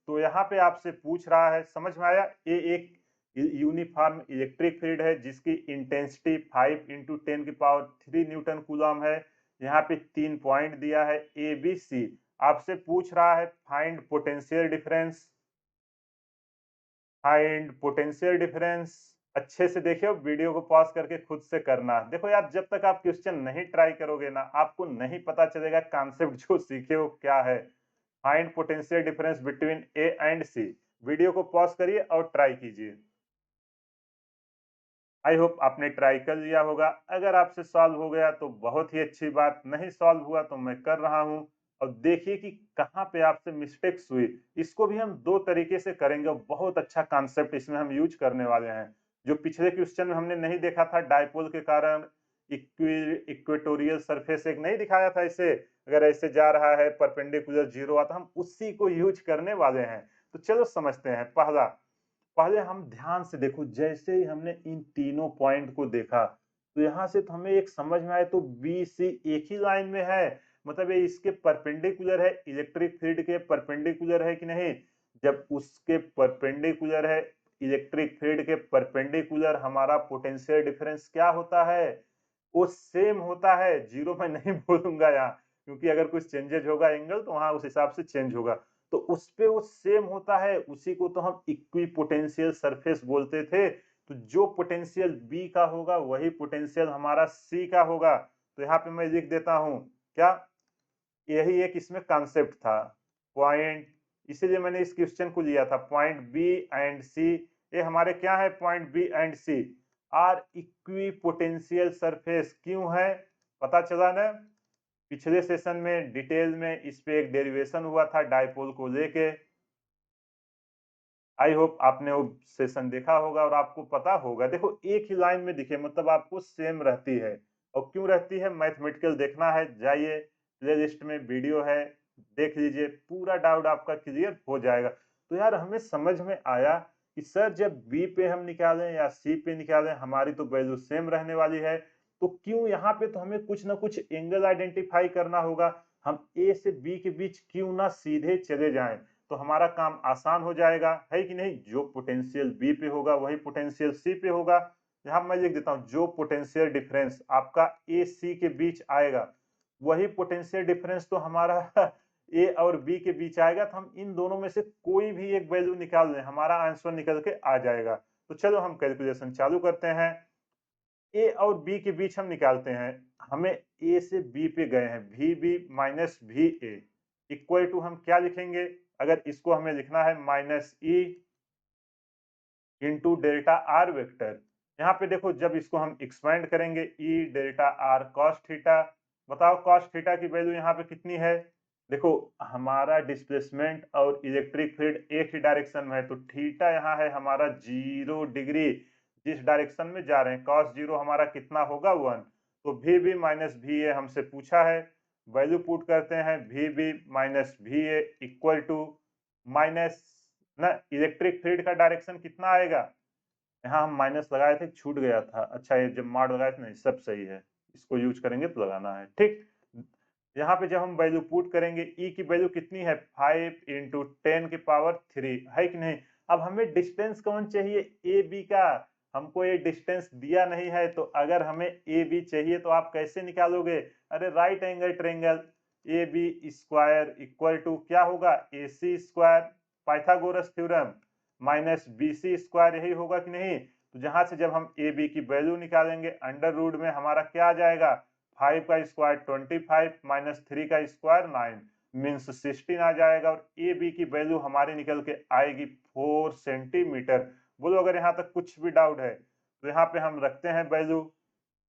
तो यहाँ पे आपसे पूछ रहा है, समझ में आया? ये एक यूनिफॉर्म इलेक्ट्रिक फील्ड है जिसकी इंटेंसिटी 5 इंटू 10 की पावर 3 न्यूटन कूलम है। यहाँ पे 3 पॉइंट दिया है ए बी सी। आपसे पूछ रहा है find potential difference, find potential difference. अच्छे से देखिए, वीडियो को पॉज करके खुद से करना। देखो यार, जब तक आप क्वेश्चन नहीं ट्राई करोगे ना, आपको नहीं पता चलेगा कॉन्सेप्ट जो सीखे हो क्या है। Find potential difference between A and C. Video को पॉज करिए और ट्राई कीजिए। आई होप आपने ट्राई कर लिया होगा। अगर आपसे सॉल्व हो गया तो बहुत ही अच्छी बात, नहीं सॉल्व हुआ तो मैं कर रहा हूँ। और देखिए कि कहाँ पे आपसे मिस्टेक्स हुई। इसको भी हम 2 तरीके से करेंगे, बहुत अच्छा कॉन्सेप्ट इसमें हम यूज करने वाले हैं। जो पिछले क्वेश्चन में हमने नहीं देखा था, डायपोल के कारण इक्वेटोरियल सरफेस एक नहीं दिखाया था इसे, अगर ऐसे जा रहा है परपेंडिकुलर 0 आता, हम उसी को यूज करने वाले हैं। तो चलो समझते हैं। पहला, पहले हम ध्यान से देखो, जैसे ही हमने इन तीनों पॉइंट को देखा तो यहाँ से तो हमें एक समझ में आया, तो बी सी एक ही लाइन में है, मतलब ये इसके परपेंडिकुलर है, इलेक्ट्रिक फील्ड के परपेंडिकुलर है कि नहीं? जब उसके परपेंडिकुलर है, इलेक्ट्रिक फील्ड के परपेंडिकुलर, हमारा पोटेंशियल डिफरेंस क्या होता है? वो सेम होता है। जीरो मैं नहीं बोलूंगा यहाँ, क्योंकि अगर कुछ चेंजेज होगा एंगल तो वहां उस हिसाब से चेंज होगा। तो उस पे वो सेम होता है, उसी को तो हम इक्विपोटेंशियल सरफेस बोलते थे। तो जो पोटेंशियल बी का होगा वही पोटेंशियल हमारा सी का होगा। तो यहाँ पे मैं लिख देता हूं क्या, यही एक इसमें कॉन्सेप्ट था। पॉइंट, इसीलिए मैंने इस क्वेश्चन को लिया था, पॉइंट बी एंड सी। ये हमारे क्या है, point B and C are equipotential surface. क्यों है, पता चला ना? पिछले सेशन में डिटेल में इस पे एक डेरिवेशन हुआ था डायपोल को लेके। आई होप आपने वो सेशन देखा होगा और आपको पता होगा। देखो एक ही लाइन में दिखे मतलब आपको सेम रहती है। और क्यों रहती है, मैथमेटिकल देखना है, जाइए प्ले लिस्ट में वीडियो है, देख लीजिए, पूरा डाउट आपका क्लियर हो जाएगा। तो यार हमें समझ में आया कि सर जब बी पे हम निकालें या सी पे निकालें हमारी तो वैल्यू सेम रहने वाली है, तो क्यों यहाँ पे तो हमें कुछ ना कुछ एंगल आइडेंटिफाई करना होगा। हम ए से बी के बीच क्यों ना सीधे चले जाएं, तो हमारा काम आसान हो जाएगा, है कि नहीं? जो पोटेंशियल बी पे होगा वही पोटेंशियल सी पे होगा। यहाँ मैं लिख देता हूँ, जो पोटेंशियल डिफरेंस आपका ए सी के बीच आएगा वही पोटेंशियल डिफरेंस तो हमारा ए और बी के बीच आएगा। तो हम इन दोनों में से कोई भी एक वैल्यू निकाल लें, हमारा आंसर निकल के आ जाएगा। तो चलो हम कैलकुलेशन चालू करते हैं। ए और बी के बीच हम निकालते हैं। हमें ए से बी पे गए हैं, V B minus V A equal to हम क्या लिखेंगे, अगर इसको हमें लिखना है minus E into delta are vector. यहाँ पे देखो जब इसको हम एक्सपेंड करेंगे E delta r cos theta, बताओ कॉस थीटा की वैल्यू यहाँ पे कितनी है। देखो हमारा डिस्प्लेसमेंट और इलेक्ट्रिक फील्ड एक ही डायरेक्शन में है, तो थीटा यहाँ है हमारा 0 डिग्री, जिस डायरेक्शन में जा रहे हैं कॉस जीरो हमारा कितना होगा 1। तो V B minus V A हमसे पूछा है, वैल्यू पुट करते हैं V B minus V A equal to minus ना इलेक्ट्रिक फील्ड का डायरेक्शन कितना आएगा, यहाँ हम माइनस लगाए थे छूट गया था, अच्छा ये जब मार लगाए थे नहीं सब सही है, इसको यूज करेंगे तो लगाना है ठीक। यहाँ पे जब हम वैल्यू पुट करेंगे ई की वैल्यू कितनी है 5 इंटू 10⁻³ है कि नहीं। अब हमें डिस्टेंस कौन चाहिए, ए बी का, हमको ये डिस्टेंस दिया नहीं है, तो अगर हमें ए बी चाहिए तो आप कैसे निकालोगे, अरे right angle triangle A B square equal to क्या होगा A C square, Pythagoras theorem minus B C square, यही होगा कि नहीं। तो जहां से जब हम ए बी की वैल्यू निकालेंगे अंडर रूट में हमारा क्या आ जाएगा 5 का स्क्वायर 25 माइनस 3 का स्क्वायर 9 मीन्स 16 आ जाएगा, और ए बी की वैल्यू हमारी निकल के आएगी 4 सेंटीमीटर। बोलो अगर यहाँ तक कुछ भी डाउट है तो यहाँ पे हम रखते हैं वैल्यू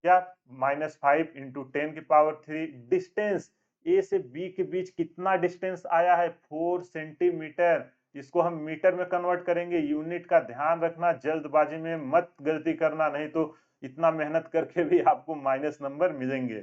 क्या -5 इंटू 10⁻³ डिस्टेंस ए से बी के बीच कितना डिस्टेंस आया है 4 सेंटीमीटर। इसको हम मीटर में कन्वर्ट करेंगे, यूनिट का ध्यान रखना, जल्दबाजी में मत गलती करना, नहीं तो इतना मेहनत करके भी आपको माइनस नंबर मिलेंगे।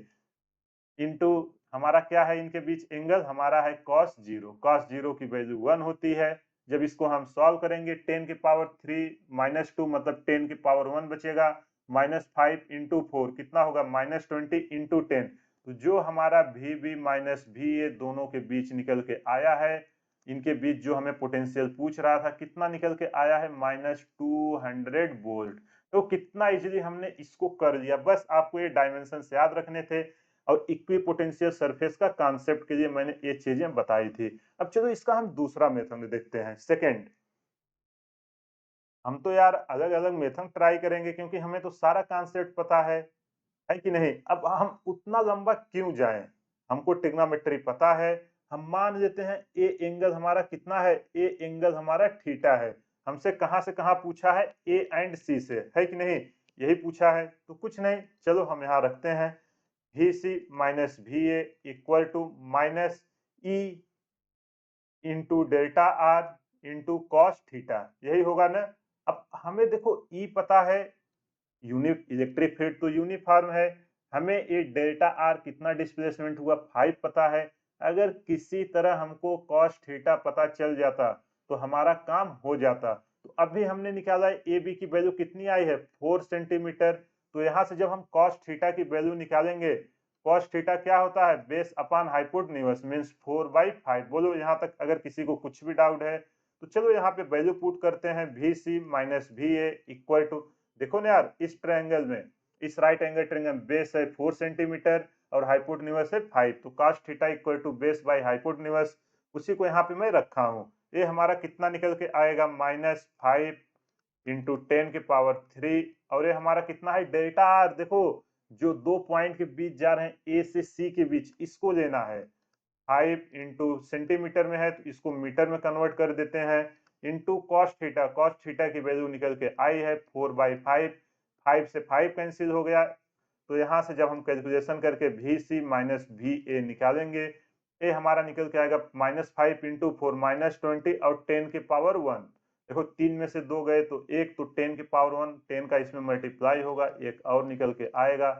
इंटू हमारा क्या है इनके बीच एंगल, हमारा है कॉस जीरो, कॉस जीरो की वैल्यू 1 होती है। जब इसको हम सॉल्व करेंगे 10⁻³ माइनस 2 मतलब 10⁻1 बचेगा, -5 इंटू 4 कितना होगा -20 इंटू 10। तो जो हमारा V B minus V A दोनों के बीच निकल के आया है, इनके बीच जो हमें पोटेंशियल पूछ रहा था कितना निकल के आया है -200 वोल्ट। तो कितना इजीली हमने इसको कर लिया, बस आपको ये डायमेंशन याद रखने थे और इक्विपोटेंशियल सरफेस का कॉन्सेप्ट के लिए मैंने ये चीजें बताई थी। अब चलो इसका हम दूसरा मेथड देखते हैं, सेकंड। हम तो यार अलग अलग मेथड ट्राई करेंगे क्योंकि हमें तो सारा कॉन्सेप्ट पता है कि नहीं। अब हम उतना लंबा क्यों जाएं, हमको ट्रिग्नोमेट्री पता है। हम मान लेते हैं ए एंगल हमारा कितना है, ए एंगल हमारा थीटा है। हमसे कहां से कहां पूछा है, ए एंड सी से, है कि नहीं, यही पूछा है। तो कुछ नहीं, चलो हम यहाँ रखते हैं V C minus V A equal to minus E into delta r into cos theta, यही होगा ना। अब हमें देखो ई पता है, यूनिट इलेक्ट्रिक फील्ड तो यूनिफॉर्म है, हमें ये डेल्टा आर कितना डिस्प्लेसमेंट हुआ 5 पता है। अगर किसी तरह हमको कॉस थीटा पता चल जाता तो हमारा काम हो जाता। तो अभी हमने निकाला है ए बी की वैल्यू कितनी आई है 4 सेंटीमीटर। तो यहाँ से जब हम कॉस थीटा की वैल्यू निकालेंगे, कॉस थीटा क्या होता है बेस अपॉन हाइपोटेन्यूज मींस 4/5। बोलो यहाँ तक अगर किसी को कुछ भी डाउट है तो चलो यहाँ पे वैल्यू पुट करते हैं V C minus V A equal to, देखो ना यार इस ट्रायंगल में, इस राइट एंगल ट्रायंगल बेस है 4 सेंटीमीटर और हाइपोटेन्यूज है 5, तो cos theta equal to base by hypotenuse, उसी को यहाँ पे मैं रखा हूँ। ये हमारा कितना निकल के आएगा -5 इंटू 10⁻³ और ये हमारा कितना है डेल्टा आर। देखो जो दो पॉइंट के बीच जा रहे हैं ए से सी के बीच, इसको लेना है। 5 इंटू सेंटीमीटर में है तो इसको मीटर में कन्वर्ट कर देते हैं, into cos theta, cos theta की वैल्यू निकल के आई है 4/5, 5 से 5 कैंसिल हो गया। तो यहाँ से जब हम कैलकुलेशन करके V C minus V A निकालेंगे, ए हमारा निकल के आएगा -5 इंटू 4 -20 और 10⁻1। देखो 3 में से 2 गए तो एक, तो 10⁻1 10 का इसमें मल्टीप्लाई होगा, एक और निकल के आएगा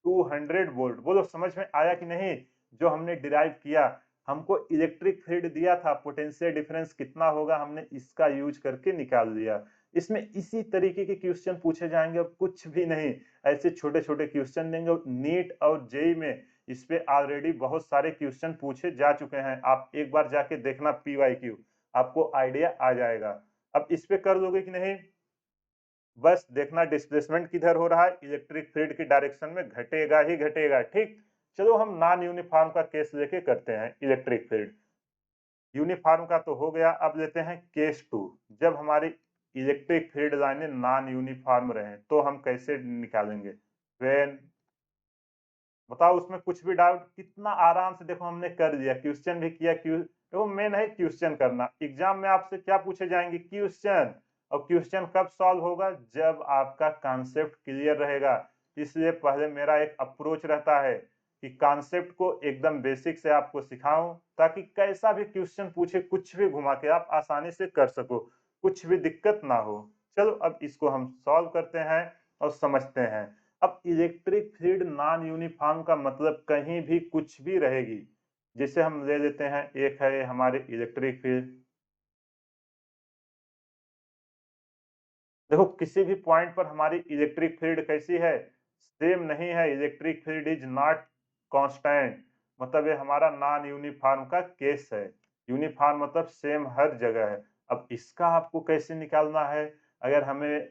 200 वोल्ट। बोलो समझ में आया कि नहीं। जो हमने डिराइव किया, हमको इलेक्ट्रिक फील्ड दिया था, पोटेंशियल डिफरेंस कितना होगा हमने इसका यूज करके निकाल लिया। इसमें इसी तरीके के क्वेश्चन पूछे जाएंगे और कुछ भी नहीं, ऐसे छोटे छोटे क्वेश्चन देंगे। नीट और जेई में इस पे ऑलरेडी बहुत सारे क्वेश्चन पूछे जा चुके हैं, आप एक बार जाके देखना PYQ, आपको आइडिया आ जाएगा। अब इस पे कर लोगे कि नहीं, बस देखना डिस्प्लेसमेंट किधर हो रहा है, इलेक्ट्रिक फील्ड की डायरेक्शन में घटेगा ही घटेगा। ठीक, चलो हम नॉन यूनिफॉर्म का केस लेके करते हैं। इलेक्ट्रिक फील्ड यूनिफॉर्म का तो हो गया, अब लेते हैं केस 2। जब हमारी इलेक्ट्रिक फील्ड लाइनें नॉन यूनिफॉर्म रहे तो हम कैसे निकालेंगे? व्हेन, बताओ उसमें कुछ भी डाउट? कितना आराम से देखो हमने कर दिया, क्वेश्चन भी किया। देखो मेन है क्वेश्चन करना। एग्जाम में आपसे क्या पूछे जाएंगे? क्वेश्चन। और क्वेश्चन कब सॉल्व होगा? जब आपका कॉन्सेप्ट क्लियर रहेगा। इसलिए पहले मेरा एक अप्रोच रहता है कि कॉन्सेप्ट को एकदम बेसिक से आपको सिखाऊं, ताकि कैसा भी क्वेश्चन पूछे कुछ भी घुमा के आप आसानी से कर सको, कुछ भी दिक्कत ना हो। चलो अब इसको हम सॉल्व करते हैं और समझते हैं। अब इलेक्ट्रिक फील्ड नॉन यूनिफॉर्म का मतलब कहीं भी कुछ भी रहेगी। जैसे हम ले लेते हैं, एक है हमारे इलेक्ट्रिक फील्ड। देखो किसी भी पॉइंट पर हमारी इलेक्ट्रिक फील्ड कैसी है? सेम नहीं है। Electric field is not constant, मतलब ये हमारा नॉन यूनिफॉर्म का केस है। यूनिफॉर्म मतलब सेम हर जगह है। अब इसका आपको कैसे निकालना है? अगर हमें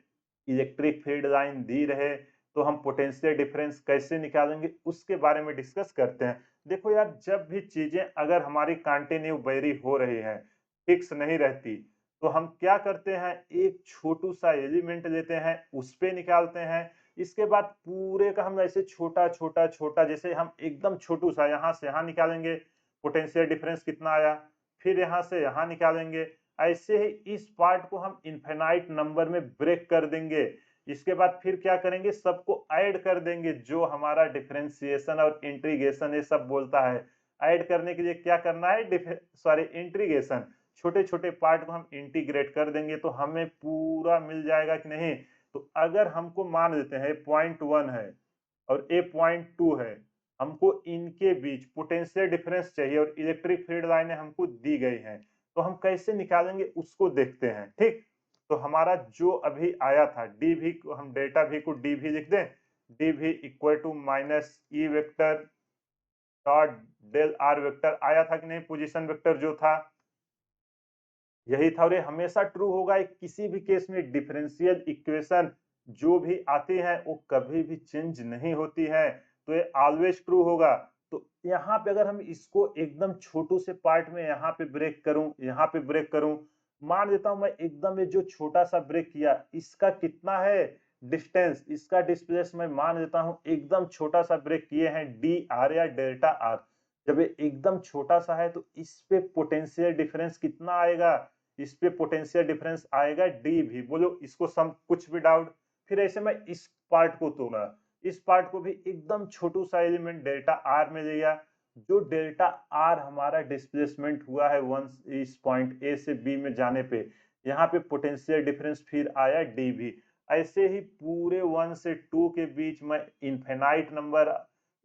इलेक्ट्रिक फील्ड लाइन दी रहे तो हम पोटेंशियल डिफरेंस कैसे निकालेंगे, उसके बारे में डिस्कस करते हैं। देखो यार, जब भी चीजें अगर हमारी कंटिन्यू वेरी हो रही है, फिक्स नहीं रहती, तो हम क्या करते हैं? एक छोटू सा एलिमेंट लेते हैं, उस पे निकालते हैं। इसके बाद पूरे का हम ऐसे छोटा छोटा छोटा, जैसे हम एकदम छोटू सा यहाँ से यहाँ निकालेंगे, पोटेंशियल डिफरेंस कितना आया, फिर यहाँ से यहाँ निकालेंगे। ऐसे ही इस पार्ट को हम इनफिनाइट नंबर में ब्रेक कर देंगे। इसके बाद फिर क्या करेंगे? सबको ऐड कर देंगे, जो हमारा डिफरेंशिएशन और इंटीग्रेशन ये सब बोलता है। ऐड करने के लिए क्या करना है? Sorry, integration. छोटे-छोटे पार्ट को हम इंटीग्रेट कर देंगे तो हमें पूरा मिल जाएगा कि नहीं? तो अगर हमको मान लेते हैं पॉइंट 1 है और ये पॉइंट 2 है, हमको इनके बीच पोटेंशियल डिफरेंस चाहिए और इलेक्ट्रिक फील्ड लाइनें हमको दी गई हैं। तो हम कैसे निकालेंगे उसको देखते हैं। ठीक? तो हमारा जो अभी आया था dv को हम डेल्टा v को dv लिख दें। dv equal to minus E vector dot del r vector आया था कि नहीं? पोजीशन वेक्टर जो था यही था, और ये हमेशा ट्रू होगा। किसी भी केस में डिफरेंशियल इक्वेशन जो भी आती है वो कभी भी चेंज नहीं होती है, तो ये ऑलवेज ट्रू होगा। तो यहाँ पे अगर हम इसको एकदम छोटू से पार्ट में यहाँ पे ब्रेक करूं, यहाँ पे ब्रेक करूं, मान लेता हूं मैं एकदम ये जो छोटा सा ब्रेक किया, इसका कितना है डिस्टेंस, इसका डिस्प्लेस मैं मान लेता हूं एकदम छोटा सा ब्रेक किए हैं डी आर या डेल्टा आर। जब ये एकदम छोटा सा है तो इस पे पोटेंशियल डिफरेंस कितना आएगा? इस पे पोटेंशियल डिफरेंस आएगा डी भी। बोलो इसको सम, कुछ भी डाउट? फिर ऐसे मैं इस पार्ट को तोड़ा, इस पार्ट को भी एकदम छोटू सा एलिमेंट डेल्टा आर में लिया। जो डेल्टा आर हमारा डिस्प्लेसमेंट हुआ है वन, इस पॉइंट ए से बी में जाने पे, यहाँ पे पोटेंशियल डिफरेंस फिर आया डी भी। ऐसे ही पूरे 1 से 2 के बीच मैं इनफिनाइट नंबर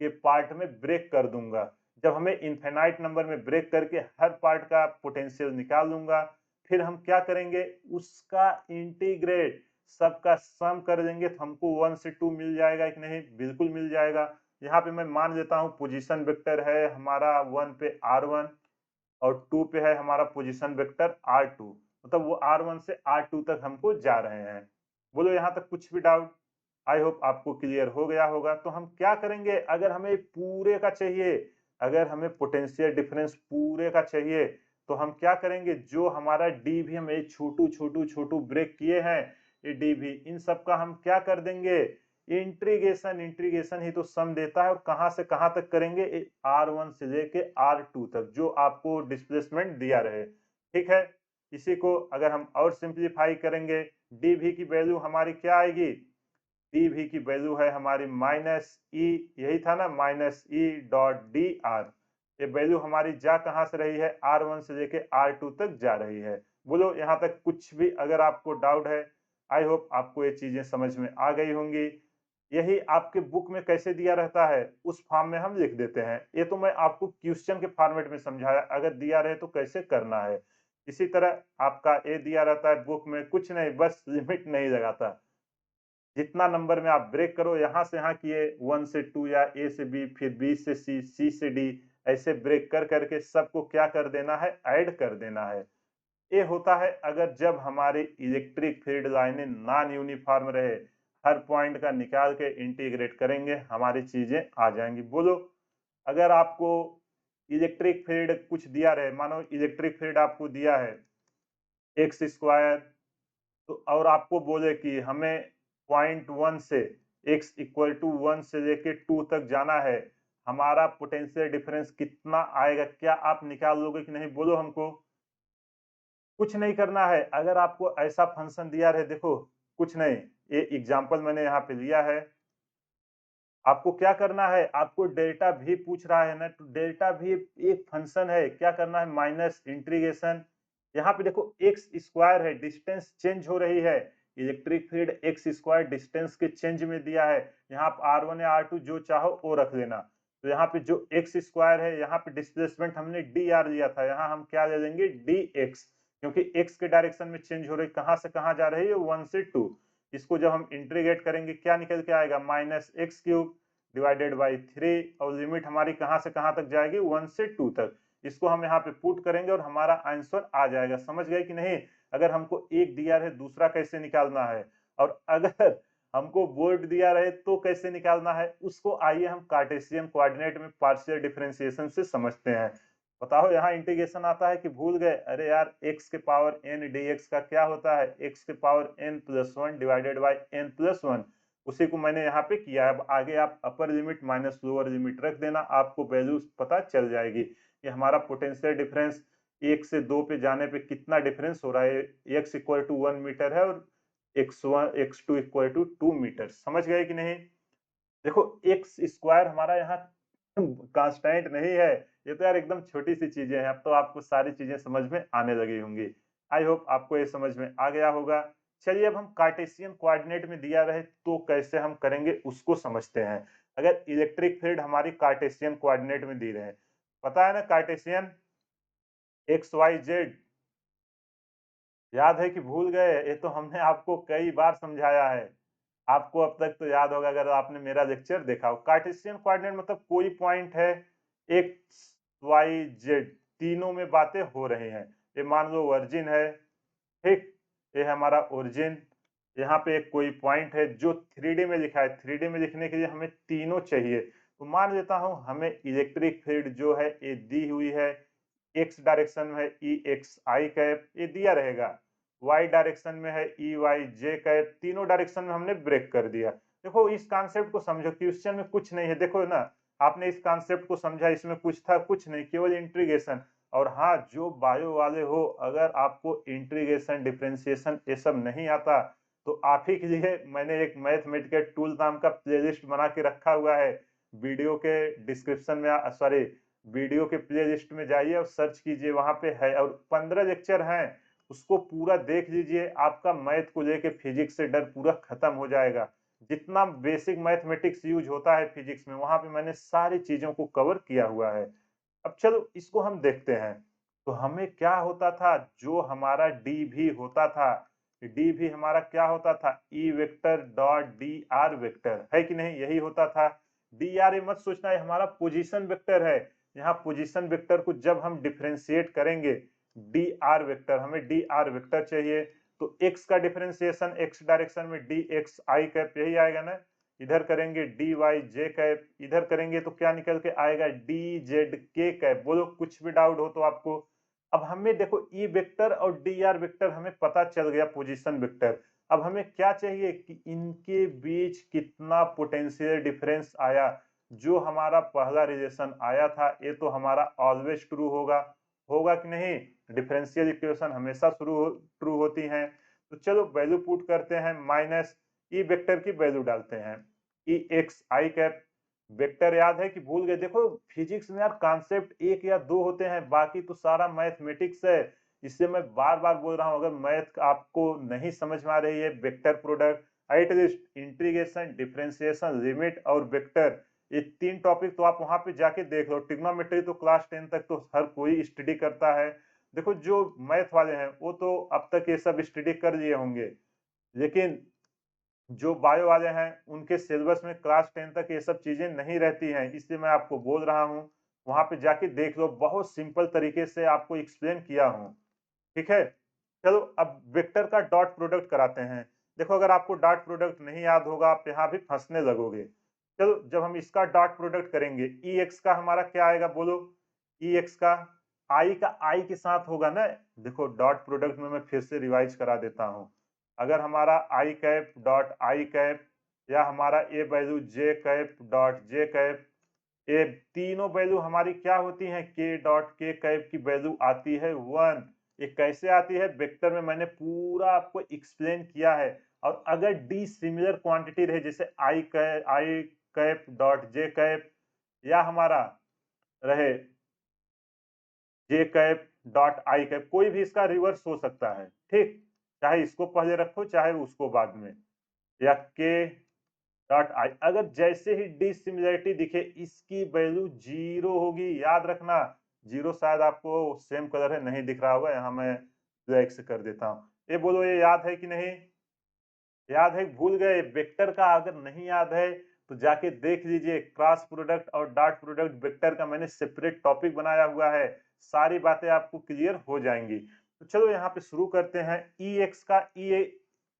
के पार्ट में ब्रेक कर दूंगा। जब हमें इनफिनाइट नंबर में ब्रेक करके हर पार्ट का पोटेंशियल निकाल दूंगा, फिर हम क्या करेंगे? उसका इंटीग्रेट, सबका सम कर देंगे तो हमको 1 से 2 मिल जाएगा कि नहीं? बिल्कुल मिल जाएगा। यहाँ पे मैं मान लेता हूँ पोजीशन वेक्टर है हमारा 1 पे r1 और 2 पे है हमारा पोजीशन वेक्टर r2, मतलब वो r1 से r2 तक हमको जा रहे हैं। बोलो यहाँ तक कुछ भी डाउट? आई होप आपको क्लियर हो गया होगा। तो हम क्या करेंगे? अगर हमें पूरे का चाहिए, अगर हमें पोटेंशियल डिफरेंस पूरे का चाहिए, तो हम क्या करेंगे? जो हमारा डी भी हम ये छोटू छोटू छोटू ब्रेक किए हैं, ये डी भी, इन सब का हम क्या कर देंगे? इंटीग्रेशन। इंटीग्रेशन ही तो सम देता है। और कहां से कहां तक करेंगे? r1 से लेके r2 तक, जो आपको डिस्प्लेसमेंट दिया रहे। ठीक है? इसी को अगर हम और सिंप्लीफाई करेंगे, dv की वैल्यू हमारी क्या आएगी? dv की वैल्यू है हमारी माइनस ई, यही था ना, minus E dot D R. ये वैल्यू हमारी जा कहां से रही है? r1 से लेके r2 तक जा रही है। बोलो यहाँ तक कुछ भी अगर आपको डाउट है? आई होप आपको ये चीजें समझ में आ गई होंगी। यही आपके बुक में कैसे दिया रहता है उस फॉर्म में हम लिख देते हैं। ये तो मैं आपको क्वेश्चन के फॉर्मेट में समझाया, अगर दिया रहे तो कैसे करना है। इसी तरह आपका ये दिया रहता है बुक में, कुछ नहीं, बस लिमिट नहीं लगाता। जितना नंबर में आप ब्रेक करो, यहाँ से यहाँ किए 1 से 2 या ए से बी, फिर बी से सी, सी से डी, ऐसे ब्रेक कर करके सबको क्या कर देना है? ऐड कर देना है। ये होता है अगर जब हमारी इलेक्ट्रिक फील्ड लाइनें नॉन यूनिफॉर्म रहे, हर पॉइंट का निकाल के इंटीग्रेट करेंगे हमारी चीजें आ जाएंगी। बोलो, अगर आपको इलेक्ट्रिक फील्ड कुछ दिया रहे, मानो इलेक्ट्रिक फील्ड आपको दिया है एक्स स्क्वायर, तो और आपको बोले कि हमें पॉइंट 1 से x इक्वल टू 1 से लेके 2 तक जाना है, हमारा पोटेंशियल डिफरेंस कितना आएगा, क्या आप निकाल लोगे कि नहीं? बोलो हमको। कुछ नहीं करना है। अगर आपको ऐसा फंक्शन दिया रहे, देखो कुछ नहीं, ये एग्जांपल मैंने यहाँ पे लिया है। आपको क्या करना है, आपको डेल्टा भी पूछ रहा है ना, तो डेल्टा भी एक फंक्शन है। क्या करना है, माइनस इंटीग्रेशन, यहाँ पे देखो एक्स स्क्वायर है, डिस्टेंस चेंज हो रही है, electric field x square distance के चेंज में दिया है। यहाँ आप R1 या R2 जो चाहो वो रख लेना। तो यहाँ पे जो एक्स स्क्वायर है, यहाँ पे डिस्प्लेसमेंट हमने dr लिया था, यहाँ हम क्या ले लेंगे dx, क्योंकि x के डायरेक्शन में चेंज हो रही, कहाँ से कहाँ जा रही है, 1 से 2। इसको जब हम इंटीग्रेट करेंगे क्या निकल के आएगा, minus x cube divided by 3, और लिमिट हमारी कहाँ से कहाँ तक जाएगी, 1 से 2 तक। इसको हम यहाँ पे पुट करेंगे और हमारा आंसर आ जाएगा। समझ गए कि नहीं? अगर हमको एक दिया है, दूसरा कैसे निकालना है, और अगर हमको बोर्ड दिया रहे तो कैसे निकालना है, उसको आइए हम कार्टेशियन कोऑर्डिनेट में पार्शियल डिफरेंशिएशन से समझते हैं। बताओ, यहाँ इंटीग्रेशन आता है कि भूल गए? अरे यार, x के पावर n dx का क्या होता है, x के power n plus 1 divided by n plus 1। उसी को मैंने यहाँ पे किया है। अब आगे आप upper limit minus lower limit रख देना, आपको वैल्यू पता चल जाएगी कि हमारा पोटेंशियल डिफरेंस 1 से 2 पे जाने पे कितना डिफरेंस हो रहा है। x इक्वल टू 1 मीटर है और x1 x2 equal to 2 metre. समझ गए कि नहीं? देखो, एक्स स्क्वायर हमारा यहाँ कांस्टेंट नहीं है। ये तो यार एकदम छोटी सी चीजें हैं, अब तो आपको सारी चीजें समझ में आने लगी होंगी। आई होप आपको ये समझ में आ गया होगा। चलिए, अब हम कार्टेशियन कोऑर्डिनेट में दिया रहे तो कैसे हम करेंगे उसको समझते हैं। अगर इलेक्ट्रिक फील्ड हमारी कार्टेशियन कोऑर्डिनेट में दी रहे, पता है ना कार्टेशियन, एक्स वाई जेड, याद है कि भूल गए? ये तो हमने आपको कई बार समझाया है। आपको अब तक तो याद होगा अगर आपने मेरा लेक्चर देखा हो। कार्टेशियन कोऑर्डिनेट मतलब कोई पॉइंट है, एक्स वाई जेड तीनों में बातें हो रही हैं। ये मान लो ओरिजिन है, ठीक, ये है हमारा ओरिजिन। यहाँ पे एक कोई पॉइंट है जो 3D में लिखा है, 3D में लिखने के लिए हमें तीनों चाहिए। तो मान लेता हूँ हमें इलेक्ट्रिक फील्ड जो है ये दी हुई है, एक्स डायरेक्शन में है ई एक्स आई कैप, ये दिया रहेगा, वाई डायरेक्शन में है ई वाई जे कैप, तीनों डायरेक्शन में हमने ब्रेक कर दिया। देखो, इस कॉन्सेप्ट को समझो, क्वेश्चन में कुछ नहीं है। देखो ना, आपने इस कॉन्सेप्ट को समझा, इसमें कुछ था? कुछ नहीं, केवल इंटीग्रेशन। और हाँ, जो बायो वाले हो, अगर आपको इंटीग्रेशन डिफरेंशिएशन ये सब नहीं आता, तो आप ही के लिए मैंने एक मैथमेटिकल टूल नाम का प्लेलिस्ट बना के रखा हुआ है। वीडियो के डिस्क्रिप्शन में, सॉरी, वीडियो के प्लेलिस्ट में जाइए और सर्च कीजिए, वहां पे है, और 15 लेक्चर हैं, उसको पूरा देख लीजिए। आपका मैथ को लेके फिजिक्स से डर पूरा खत्म हो जाएगा। जितना बेसिक मैथमेटिक्स यूज होता है फिजिक्स में, वहां पे मैंने सारी चीजों को कवर किया हुआ है। अब चलो इसको हम देखते हैं। तो हमें क्या होता था, जो हमारा डी भी होता था, डी भी हमारा क्या होता था, ई vector dot D R vector, है कि नहीं? यही होता था। डी आर, ये मत सोचना ये हमारा पोजीशन वेक्टर है। यहाँ पोजीशन वेक्टर को जब हम डिफरेंशिएट करेंगे, डी आर वेक्टर, हमें डी आर वेक्टर चाहिए, तो एक्स का डिफरेंशिएशन एक्स डायरेक्शन में डी एक्स आई कैप, यही आएगा ना। इधर करेंगे डी वाई जे कैप, इधर करेंगे तो क्या निकल के आएगा, डी जेड के कैप। बोलो, कुछ भी डाउट हो तो आपको। अब हमें देखो, ई वेक्टर और डी आर वेक्टर हमें पता चल गया, पोजीशन वेक्टर। अब हमें क्या चाहिए कि इनके बीच कितना पोटेंशियल डिफरेंस आया। जो हमारा पहला रिलेशन आया था, ये तो हमारा ऑलवेज ट्रू होगा। होगा कि नहीं? डिफरेंशियल इक्वेशन हमेशा ट्रू होती हैं। तो चलो वैल्यू पुट करते हैं, माइनस ई वेक्टर की वैल्यू डालते हैं, E X I cap. Vector याद है कि भूल गए? देखो, फिजिक्स में यार कॉन्सेप्ट एक या दो होते हैं, बाकी तो सारा मैथमेटिक्स है। इससे मैं बार बार बोल रहा हूँ, अगर मैथ आपको नहीं समझ में आ रही है, vector product, at least integration, differentiation, limit और वेक्टर, ये तीन टॉपिक तो आप वहां पे जाके देख लो। ट्रिग्नोमेट्री तो क्लास 10 तक तो हर कोई स्टडी करता है। देखो, जो मैथ वाले हैं वो तो अब तक ये सब स्टडी कर लिए होंगे, लेकिन जो बायो वाले हैं उनके सिलेबस में क्लास 10 तक ये सब चीजें नहीं रहती हैं, इसलिए मैं आपको बोल रहा हूँ, वहां पे जाके देख लो, बहुत सिंपल तरीके से आपको एक्सप्लेन किया हूँ। ठीक है। चलो अब वेक्टर का डॉट प्रोडक्ट कराते हैं। देखो अगर आपको डॉट प्रोडक्ट नहीं याद होगा आप यहाँ भी फंसने लगोगे। चलो जब हम इसका डॉट प्रोडक्ट करेंगे ई एक्स का हमारा क्या आएगा बोलो। ई एक्स का आई के साथ होगा ना। देखो डॉट प्रोडक्ट में मैं फिर से रिवाइज करा देता हूँ। अगर हमारा आई कैप डॉट आई कैप या हमारा ए वैल्यू जे कैप डॉट जे कैप, ये तीनों वैल्यू हमारी क्या होती हैं, के डॉट के कैप की वैल्यू आती है 1। ये कैसे आती है, वेक्टर में मैंने पूरा आपको एक्सप्लेन किया है। और अगर डी सिमिलर क्वांटिटी रहे जैसे आई कैप डॉट जे कैप या हमारा रहे जे कैप डॉट आई कैप, कोई भी इसका रिवर्स हो सकता है, ठीक। चाहे इसको पहले रखो चाहे उसको बाद में, या के डॉट आई, अगर जैसे ही डिसिमिलरिटी दिखे इसकी वैल्यू जीरो होगी। याद रखना जीरो शायद आपको सेम कलर है नहीं दिख रहा होगा, यहाँ मैं ब्लैक से कर देता हूँ। ये बोलो ये याद है कि नहीं, याद है भूल गए। वेक्टर का अगर नहीं याद है तो जाके देख लीजिए, क्रॉस प्रोडक्ट और डॉट प्रोडक्ट वेक्टर का मैंने सेपरेट टॉपिक बनाया हुआ है, सारी बातें आपको क्लियर हो जाएंगी। तो चलो यहाँ पे शुरू करते हैं। ई एक्स का ई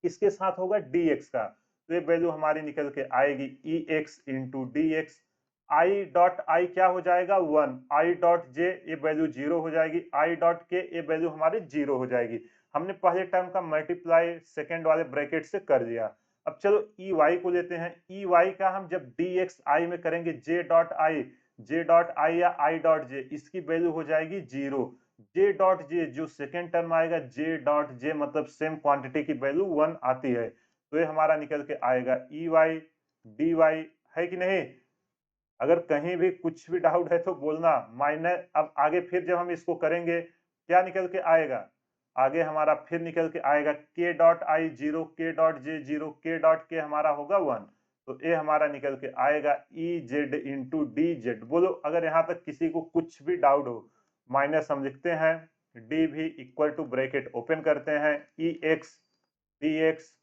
इसके साथ होगा डी एक्स का, तो ये वैल्यू हमारी निकल के आएगी E X into D X. I dot I क्या हो जाएगा 1, आई डॉट जे ये वैल्यू 0 हो जाएगी, आई डॉट के ये वैल्यू हमारी 0 हो जाएगी। हमने पहले टर्म का मल्टीप्लाई सेकेंड वाले ब्रैकेट से कर दिया। अब चलो ई वाई को लेते हैं। ई वाई का हम जब डी एक्स आई में करेंगे जे डॉट आई या आई डॉट जे, इसकी वैल्यू हो जाएगी 0। जे डॉट जे जो सेकेंड टर्म आएगा, जे डॉट जे मतलब सेम क्वांटिटी की वैल्यू 1 आती है, तो ये हमारा निकल के आएगा ई वाई डी वाई, है कि नहीं। अगर कहीं भी कुछ भी डाउट है तो बोलना। माइनस अब आगे फिर जब हम इसको करेंगे क्या निकल के आएगा, आगे हमारा फिर निकल के आएगा के डॉट आई 0, के डॉट जे 0, के डॉट के हमारा होगा 1, तो ये हमारा निकल के आएगा E Z into D Z. बोलो अगर यहाँ तक किसी को कुछ भी डाउट हो। माइनस हम लिखते हैं, डी भी इक्वल टू ब्रैकेट ओपन करते हैं, E X D X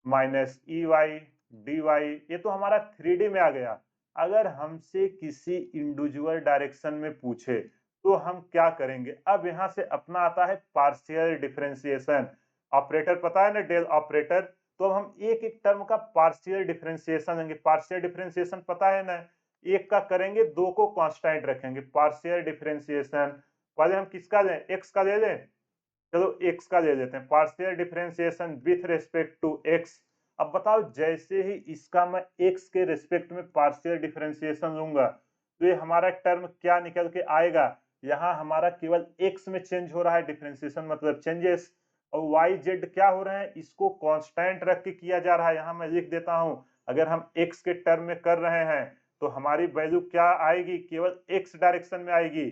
minus E Y D Y, ये तो हमारा 3D में आ गया। अगर हमसे किसी इंडिविजुअल डायरेक्शन में पूछे तो हम क्या करेंगे। अब यहाँ से अपना आता है पार्शियल डिफरेंशिएशन ऑपरेटर, पता है ना डेल ऑपरेटर। तो अब हम एक एक टर्म का पार्शियल डिफरेंशिएशन लेंगे। पार्शियल डिफरेंशिएशन पता है ना, एक का करेंगे दो को कांस्टेंट रखेंगे। पार्शियल डिफरेंशिएशन पहले हम किसका लें, एक्स का ले लें। चलो x का ले लेते हैं, partial differentiation with respect to x। अब बताओ जैसे ही इसका मैं x के रिस्पेक्ट में पार्शियल डिफरेंशिएशन लूंगा तो ये हमारा टर्म क्या निकल के आएगा, यहाँ हमारा केवल x में चेंज हो रहा है, डिफरेंशिएशन मतलब चेंजेस। और y z क्या हो रहे हैं, इसको कांस्टेंट रख के किया जा रहा है। यहाँ मैं लिख देता हूँ, अगर हम x के टर्म में कर रहे हैं तो हमारी वैल्यू क्या आएगी, केवल x डायरेक्शन में आएगी।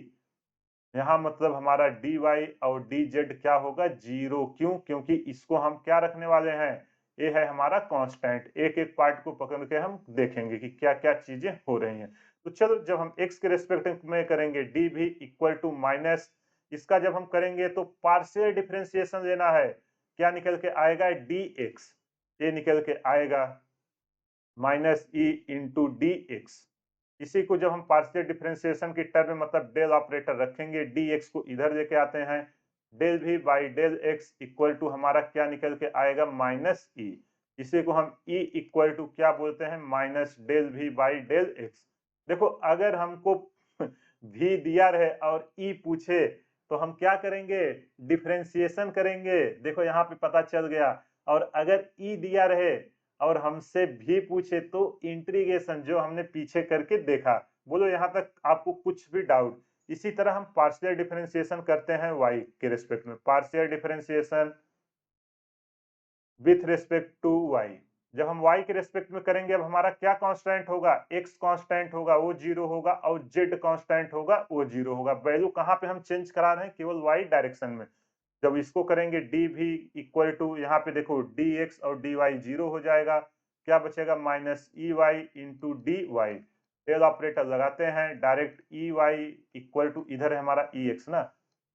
यहाँ मतलब हमारा डी वाई और डी जेड क्या होगा, 0। क्यों, क्योंकि इसको हम क्या रखने वाले हैं, ये है हमारा कांस्टेंट। एक एक पार्ट को पकड़ के हम देखेंगे कि क्या क्या चीजें हो रही हैं। तो चलो जब हम x के रेस्पेक्ट में करेंगे डी भी इक्वल टू माइनस, इसका जब हम करेंगे तो पार्शियल डिफरेंशिएशन लेना है, क्या निकल के आएगा डी एक्स, ये निकल के आएगा minus E into D x. इसी को जब हम पार्शियल डिफरेंशिएशन की टर्म में मतलब डेल ऑपरेटर रखेंगे, डी एक्स को इधर लेके आते हैं, डेल भी by del x equal to हमारा क्या निकल के आएगा माइनस ई। इसी को हम ई इक्वल टू क्या बोलते हैं, माइनस डेल भी बाई डेल एक्स। देखो अगर हमको भी दिया रहे और ई पूछे तो हम क्या करेंगे, डिफरेंशिएशन करेंगे। देखो यहाँ पे पता चल गया। और अगर ई दिया रहे और हमसे भी पूछे तो इंटीग्रेशन जो हमने पीछे करके देखा। बोलो यहाँ तक आपको कुछ भी डाउट। इसी तरह हम पार्शियल डिफरेंशिएशन करते हैं y के रिस्पेक्ट में, partial differentiation with respect to y। जब हम y के रिस्पेक्ट में करेंगे अब हमारा क्या कांस्टेंट होगा, x कांस्टेंट होगा वो 0 होगा और z कांस्टेंट होगा वो 0 होगा। वैल्यू कहाँ पे हम चेंज करा रहे हैं, केवल y डायरेक्शन में। जब इसको करेंगे डी भी इक्वल टू, यहाँ पे देखो डी एक्स और डी वाई 0 हो जाएगा, क्या बचेगा minus E Y into D Y. Del operator लगाते हैं direct, E Y equal to इधर है हमारा ई एक्स ना,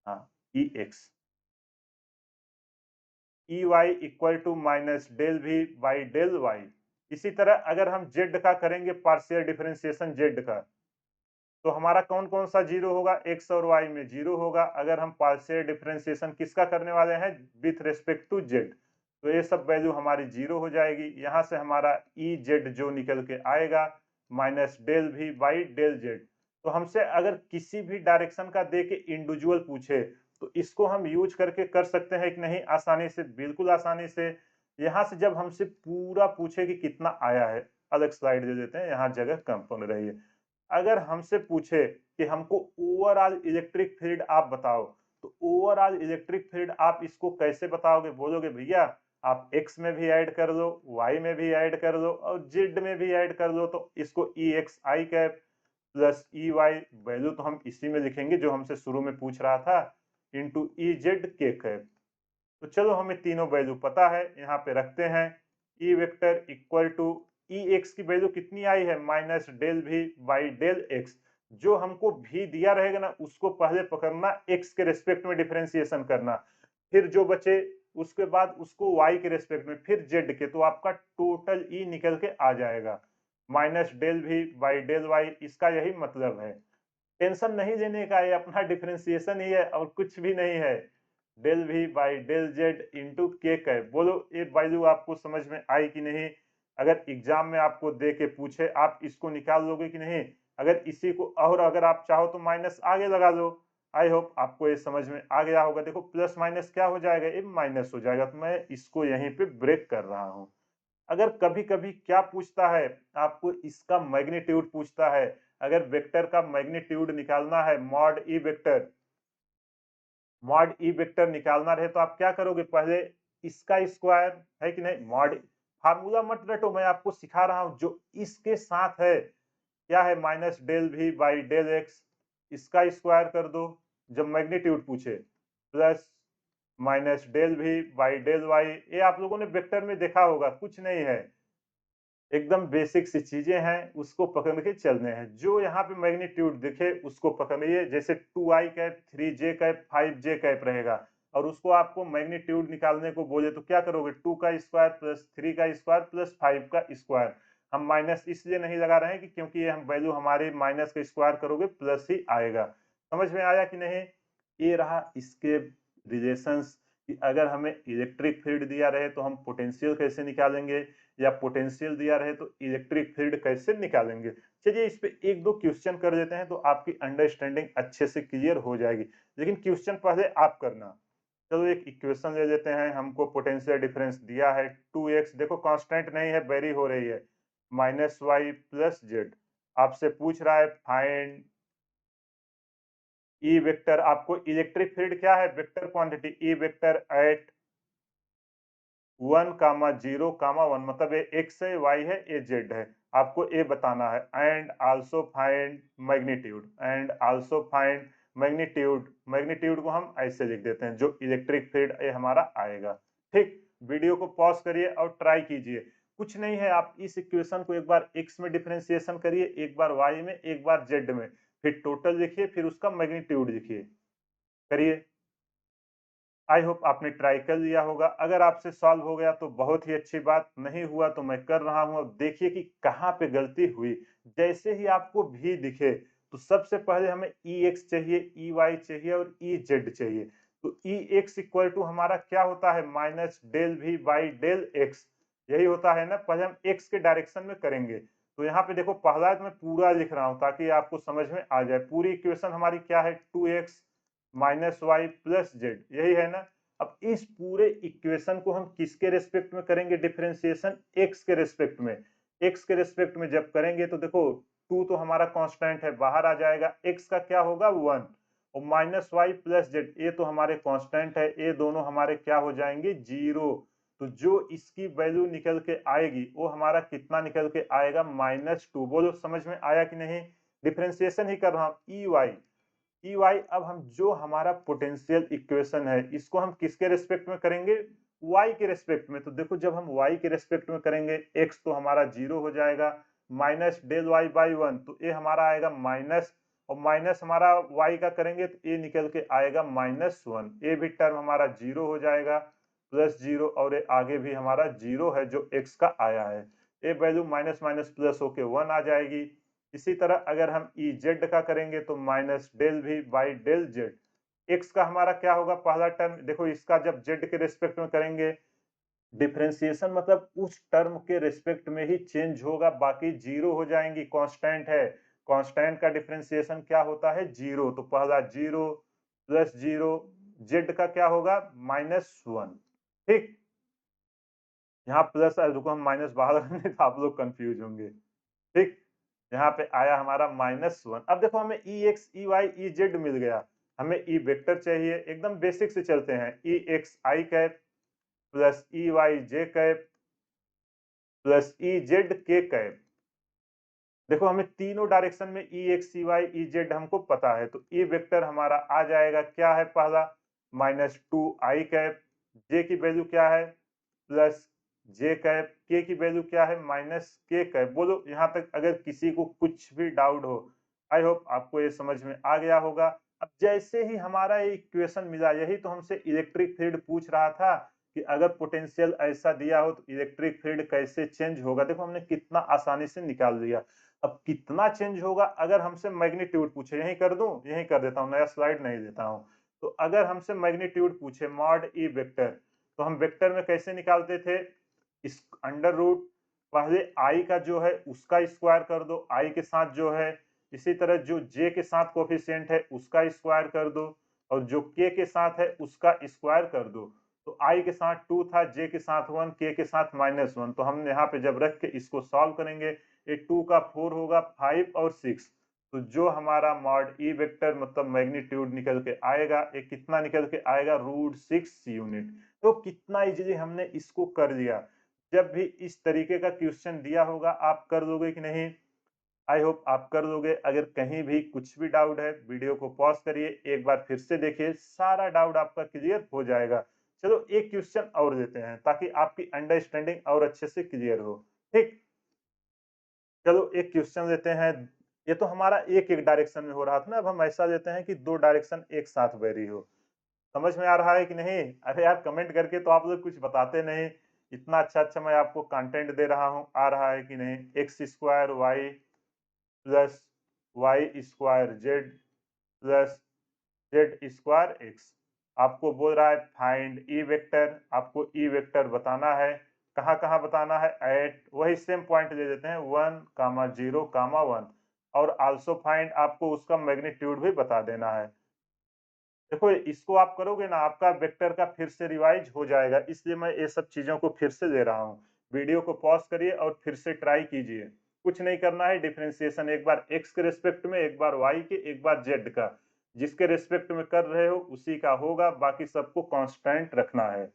हाँ E X, E Y equal to minus del भी बाई डेल वाई। इसी तरह अगर हम जेड का करेंगे पार्शियल डिफरेंशिएशन जेड का, तो हमारा कौन कौन सा जीरो होगा, एक्स और वाई में जीरो होगा अगर हम पार्शियल डिफरेंशिएशन किसका करने वाले हैं, विथ रिस्पेक्ट टू जेड। तो ये सब वैल्यू हमारी जीरो हो जाएगी। यहाँ से हमारा ई जेड जो निकल के आएगा minus del V by del z. तो हमसे अगर किसी भी डायरेक्शन का दे के इंडिविजुअल पूछे तो इसको हम यूज करके कर सकते हैं कि नहीं, आसानी से, बिल्कुल आसानी से। यहाँ से जब हमसे पूरा पूछे कि कितना आया है, अलग स्लाइड दे देते हैं, यहाँ जगह कम पड़ रही है। अगर हमसे पूछे कि हमको ओवरऑल इलेक्ट्रिक फील्ड आप बताओ, तो ओवरऑल इलेक्ट्रिक फील्ड आप इसको कैसे बताओगे, बोलोगे भैया आप x में भी ऐड कर दो, y में भी ऐड कर दो और z में भी ऐड कर दो। तो इसको E X I cap plus E Y, value तो हम इसी में लिखेंगे जो हमसे शुरू में पूछ रहा था, इंटू ई जेड के कैप। तो चलो हमें तीनों वैल्यू पता है, यहाँ पे रखते हैं। E vector equal to E x की वैल्यू कितनी आई है, minus del V by del x. जो हमको भी दिया रहेगा ना उसको पहले पकड़ना, एक्स के रेस्पेक्ट में डिफरेंशिएशन करना, फिर जो बचे उसके बाद उसको वाई के रेस्पेक्ट में, फिर जेड के। तो आपका टोटल ई निकल के आ जाएगा minus del V by del y. इसका यही मतलब है, टेंशन नहीं लेने का, ये अपना डिफरेंशिएशन ही है और कुछ भी नहीं है। Del V by del z into K cap. बोलो ये वैल्यू आपको समझ में आई कि नहीं? अगर एग्जाम में आपको दे के पूछे आप इसको निकाल लोगे कि नहीं? अगर इसी को, और अगर आप चाहो तो माइनस आगे लगा लो। आई होप आपको ये समझ में आ गया होगा। देखो प्लस माइनस क्या हो जाएगा, ये माइनस हो जाएगा। तो मैं इसको यहीं पे ब्रेक कर रहा हूँ। अगर कभी-कभी क्या पूछता है, आपको इसका मैग्नीट्यूड पूछता है। अगर वेक्टर का मैग्नीट्यूड निकालना है, मॉड ई वेक्टर निकालना रहे तो आप क्या करोगे, पहले इसका स्क्वायर, है कि नहीं? मॉड, फार्मूला मत रटो, मैं आपको सिखा रहा हूं जो इसके साथ है। क्या है, minus del V by del x, इसका स्क्वायर कर दो जब मैग्नीट्यूड पूछे, plus minus del V by del y. ये आप लोगों ने वेक्टर में देखा होगा, कुछ नहीं है, एकदम बेसिक सी चीजें हैं, उसको पकड़ के चलने हैं। जो यहाँ पे मैग्नीट्यूड दिखे उसको पकड़िए, जैसे 2i cap, 3j cap, 5j cap रहेगा और उसको आपको मैग्नीट्यूड निकालने को बोले तो क्या करोगे, 2 का स्क्वायर प्लस 3 का स्क्वायर प्लस 5 का स्क्वायर। हम माइनस इसलिए नहीं लगा रहे हैं कि क्योंकि ये हम वैल्यू हमारे माइनस का स्क्वायर करोगे प्लस ही आएगा। समझ में आया कि नहीं? ये रहा इसके रिलेशंस कि अगर हमें इलेक्ट्रिक फील्ड दिया रहे तो हम पोटेंशियल कैसे निकालेंगे, या पोटेंशियल दिया रहे तो इलेक्ट्रिक फील्ड कैसे निकालेंगे। चलिए इस पे एक दो क्वेश्चन कर देते हैं तो आपकी अंडरस्टैंडिंग अच्छे से क्लियर हो जाएगी। लेकिन क्वेश्चन पहले आप करना। चलो एक इक्वेशन ले लेते हैं, हमको पोटेंशियल डिफरेंस दिया है 2x, देखो कांस्टेंट नहीं है, वेरी हो रही है, माइनस वाई प्लस जेड। आपसे पूछ रहा है फाइंड ई वेक्टर। आपको इलेक्ट्रिक फील्ड क्या है, vector quantity E vector eight 1 कामा 0 कामा 1, मतलब ये एक्स है, वाई है, ये जेड है। आपको ये बताना है। And also find magnitude, and also find magnitude. Magnitude को हम ऐसे लिख देते हैं, जो इलेक्ट्रिक फील्ड ये हमारा आएगा। ठीक, वीडियो को पॉज करिए और ट्राई कीजिए। कुछ नहीं है, आप इस इक्वेशन को एक बार एक्स में डिफरेंशिएशन करिए, एक बार वाई में, एक बार जेड में, फिर टोटल लिखिए, फिर उसका मैग्नीट्यूड लिखिए। करिए। आई होप आपने ट्राई कर लिया होगा। अगर आपसे सॉल्व हो गया तो बहुत ही अच्छी बात, नहीं हुआ तो मैं कर रहा हूं। अब देखिए कि कहाँ पे गलती हुई। जैसे ही आपको भी दिखे तो सबसे पहले हमें ई एक्स चाहिए, ई वाई चाहिए और ई जेड चाहिए। तो ई एक्स इक्वल टू हमारा क्या होता है, minus del V by del x, यही होता है ना। पहले हम एक्स के डायरेक्शन में करेंगे। तो यहाँ पे देखो पहला तो मैं पूरा लिख रहा हूँ ताकि आपको समझ में आ जाए। पूरी इक्वेशन हमारी क्या है, 2x minus Y plus Z, यही है ना। अब इस पूरे इक्वेशन को हम किसके रेस्पेक्ट में करेंगे डिफरेंशिएशन, एक्स के रेस्पेक्ट में। एक्स के रेस्पेक्ट में जब करेंगे तो देखो 2 तो हमारा कांस्टेंट है, बाहर आ जाएगा, एक्स का क्या होगा 1, और माइनस वाई प्लस जेड ये तो हमारे कांस्टेंट है, ये दोनों हमारे क्या हो जाएंगे, 0। तो जो इसकी वैल्यू निकल के आएगी वो हमारा कितना निकल के आएगा, -2। बोलो समझ में आया कि नहीं? डिफरेंशिएशन ही कर रहा हूं, ई वाई, ई वाई। अब हम जो हमारा पोटेंशियल इक्वेशन है इसको हम किसके रेस्पेक्ट में करेंगे, y के रेस्पेक्ट में। तो देखो जब हम y के रेस्पेक्ट में करेंगे x तो हमारा 0 हो जाएगा, माइनस डेल वाई बाई 1 तो ये हमारा आएगा माइनस, और माइनस हमारा y का करेंगे तो ये निकल के आएगा -1। ये भी टर्म हमारा 0 हो जाएगा, प्लस 0, और ये आगे भी हमारा 0 है जो x का आया है। ये वैल्यू माइनस माइनस प्लस होके 1 आ जाएगी। इसी तरह अगर हम ई जेड का करेंगे तो minus del V by del z. X का हमारा क्या होगा पहला टर्म, देखो इसका जब जेड के रिस्पेक्ट में करेंगे डिफरेंशिएशन मतलब उस टर्म के रिस्पेक्ट में ही चेंज होगा, बाकी जीरो हो जाएंगी, कांस्टेंट है। कांस्टेंट का डिफरेंशिएशन क्या होता है जीरो, तो पहला जीरो प्लस जीरो, जेड का क्या होगा माइनस वन। ठीक, यहाँ प्लस रुको हम माइनस बाहर रखेंगे तो आप लोग कंफ्यूज होंगे। ठीक, यहाँ पे आया हमारा माइनस वन। अब देखो हमें E X E Y E Z मिल गया, हमें ई वेक्टर चाहिए, एकदम बेसिक से चलते हैं। E X I cap plus E Y J cap plus E Z K cap. देखो हमें तीनों डायरेक्शन में E X E Y E Z हमको पता है, तो ई वेक्टर हमारा आ जाएगा क्या है पहला माइनस टू आई कैप, जे की वैल्यू क्या है प्लस जे कैप, के की वैल्यू क्या है माइनस के कैप। बोलो यहाँ तक अगर किसी को कुछ भी डाउट हो, आई होप आपको ये समझ में आ गया होगा। अब जैसे ही हमारा ये इक्वेशन मिला, यही तो हमसे इलेक्ट्रिक फील्ड पूछ रहा था कि अगर पोटेंशियल ऐसा दिया हो तो इलेक्ट्रिक फील्ड कैसे चेंज होगा। देखो हमने कितना आसानी से निकाल दिया। अब कितना चेंज होगा अगर हमसे मैग्नीट्यूड पूछे, यही कर दूं, यही कर देता हूं, नया स्लाइड नहीं देता हूं। तो अगर हमसे मैग्नीट्यूड पूछे मॉड ई वेक्टर, तो हम वेक्टर में कैसे निकालते थे, इस अंडर रूट पहले आई का जो है उसका स्क्वायर कर दो, आई के साथ जो है, इसी तरह जो जे के साथ कोफिशिएंट है उसका स्क्वायर कर दो, और जो के साथ है उसका स्क्वायर कर दो। तो आई के साथ टू था, जे के साथ वन, के साथ माइनस वन, तो हम यहाँ पे जब रख के इसको सॉल्व करेंगे, ये टू का फोर होगा, फाइव और सिक्स, तो जो हमारा मॉड ई वेक्टर मतलब मैग्नीट्यूड निकल के आएगा, ये कितना निकल के आएगा रूट सिक्स यूनिट। तो कितना इजीली हमने इसको कर लिया। जब भी इस तरीके का क्वेश्चन दिया होगा आप कर लोगे कि नहीं, आई होप आप कर लोगे। अगर कहीं भी कुछ भी डाउट है वीडियो को पॉज करिए, एक बार फिर से देखिए, सारा डाउट आपका क्लियर हो जाएगा। चलो एक क्वेश्चन और देते हैं ताकि आपकी अंडरस्टैंडिंग और अच्छे से क्लियर हो। ठीक, चलो एक क्वेश्चन लेते हैं। ये तो हमारा एक एक डायरेक्शन में हो रहा था ना, अब हम ऐसा लेते हैं कि दो डायरेक्शन एक साथ वेरी हो। समझ में आ रहा है कि नहीं? अरे यार कमेंट करके तो आप लोग कुछ बताते नहीं। इतना अच्छा अच्छा मैं आपको कंटेंट दे रहा हूँ, आ रहा है कि नहीं? X square y plus y square z plus z square x. आपको बोल रहा है फाइंड ई वेक्टर, आपको ई वेक्टर बताना है। कहाँ कहाँ बताना है? एट, वही सेम पॉइंट ले लेते हैं, one comma zero comma one, और आल्सो फाइंड आपको उसका मैग्नीट्यूड भी बता देना है। देखो इसको आप करोगे ना, आपका वेक्टर का फिर से रिवाइज हो जाएगा, इसलिए मैं ये सब चीजों को फिर से दे रहा हूँ। वीडियो को पॉज करिए और फिर से ट्राई कीजिए। कुछ नहीं करना है, डिफरेंशिएशन एक बार एक्स के रिस्पेक्ट में, एक बार वाई के, एक बार जेड का। जिसके रिस्पेक्ट में कर रहे हो उसी का होगा, बाकी सबको कांस्टेंट रखना है।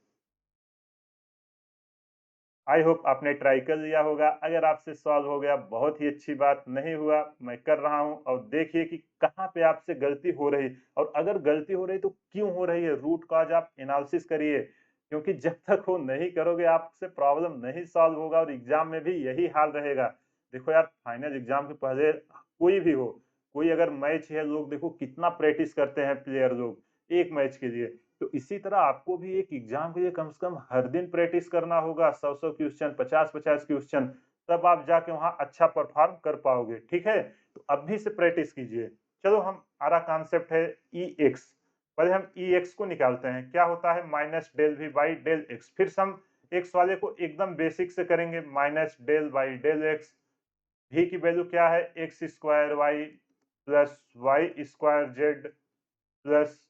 आई होप आपने ट्राई कर लिया होगा। अगर आपसे सॉल्व हो गया बहुत ही अच्छी बात, नहीं हुआ मैं कर रहा हूं, और देखिए कि कहाँ पे आपसे गलती हो रही, और अगर गलती हो रही तो क्यों हो रही है, रूट कॉज आप एनालिसिस करिए। क्योंकि जब तक वो नहीं करोगे आपसे प्रॉब्लम नहीं सॉल्व होगा, और एग्जाम में भी यही हाल रहेगा। देखो यार फाइनल एग्जाम के पहले कोई भी हो, कोई अगर मैच है, लोग देखो कितना प्रैक्टिस करते हैं प्लेयर लोग एक मैच के लिए। तो इसी तरह आपको भी एक एग्जाम के लिए कम से कम हर दिन प्रैक्टिस करना होगा, 100-100 क्वेश्चन, 50-50 क्वेश्चन, तब आप जाके वहां अच्छा परफॉर्म कर पाओगे। ठीक है, तो अभी से प्रैक्टिस कीजिए। चलो हम हमारा कॉन्सेप्ट है ई एक्स, पहले हम ई एक्स को निकालते हैं। क्या होता है minus del V by del x, फिर से हम एक्स वाले को एकदम बेसिक से करेंगे, minus del by del x. V की वैल्यू क्या है x square y plus y square z plus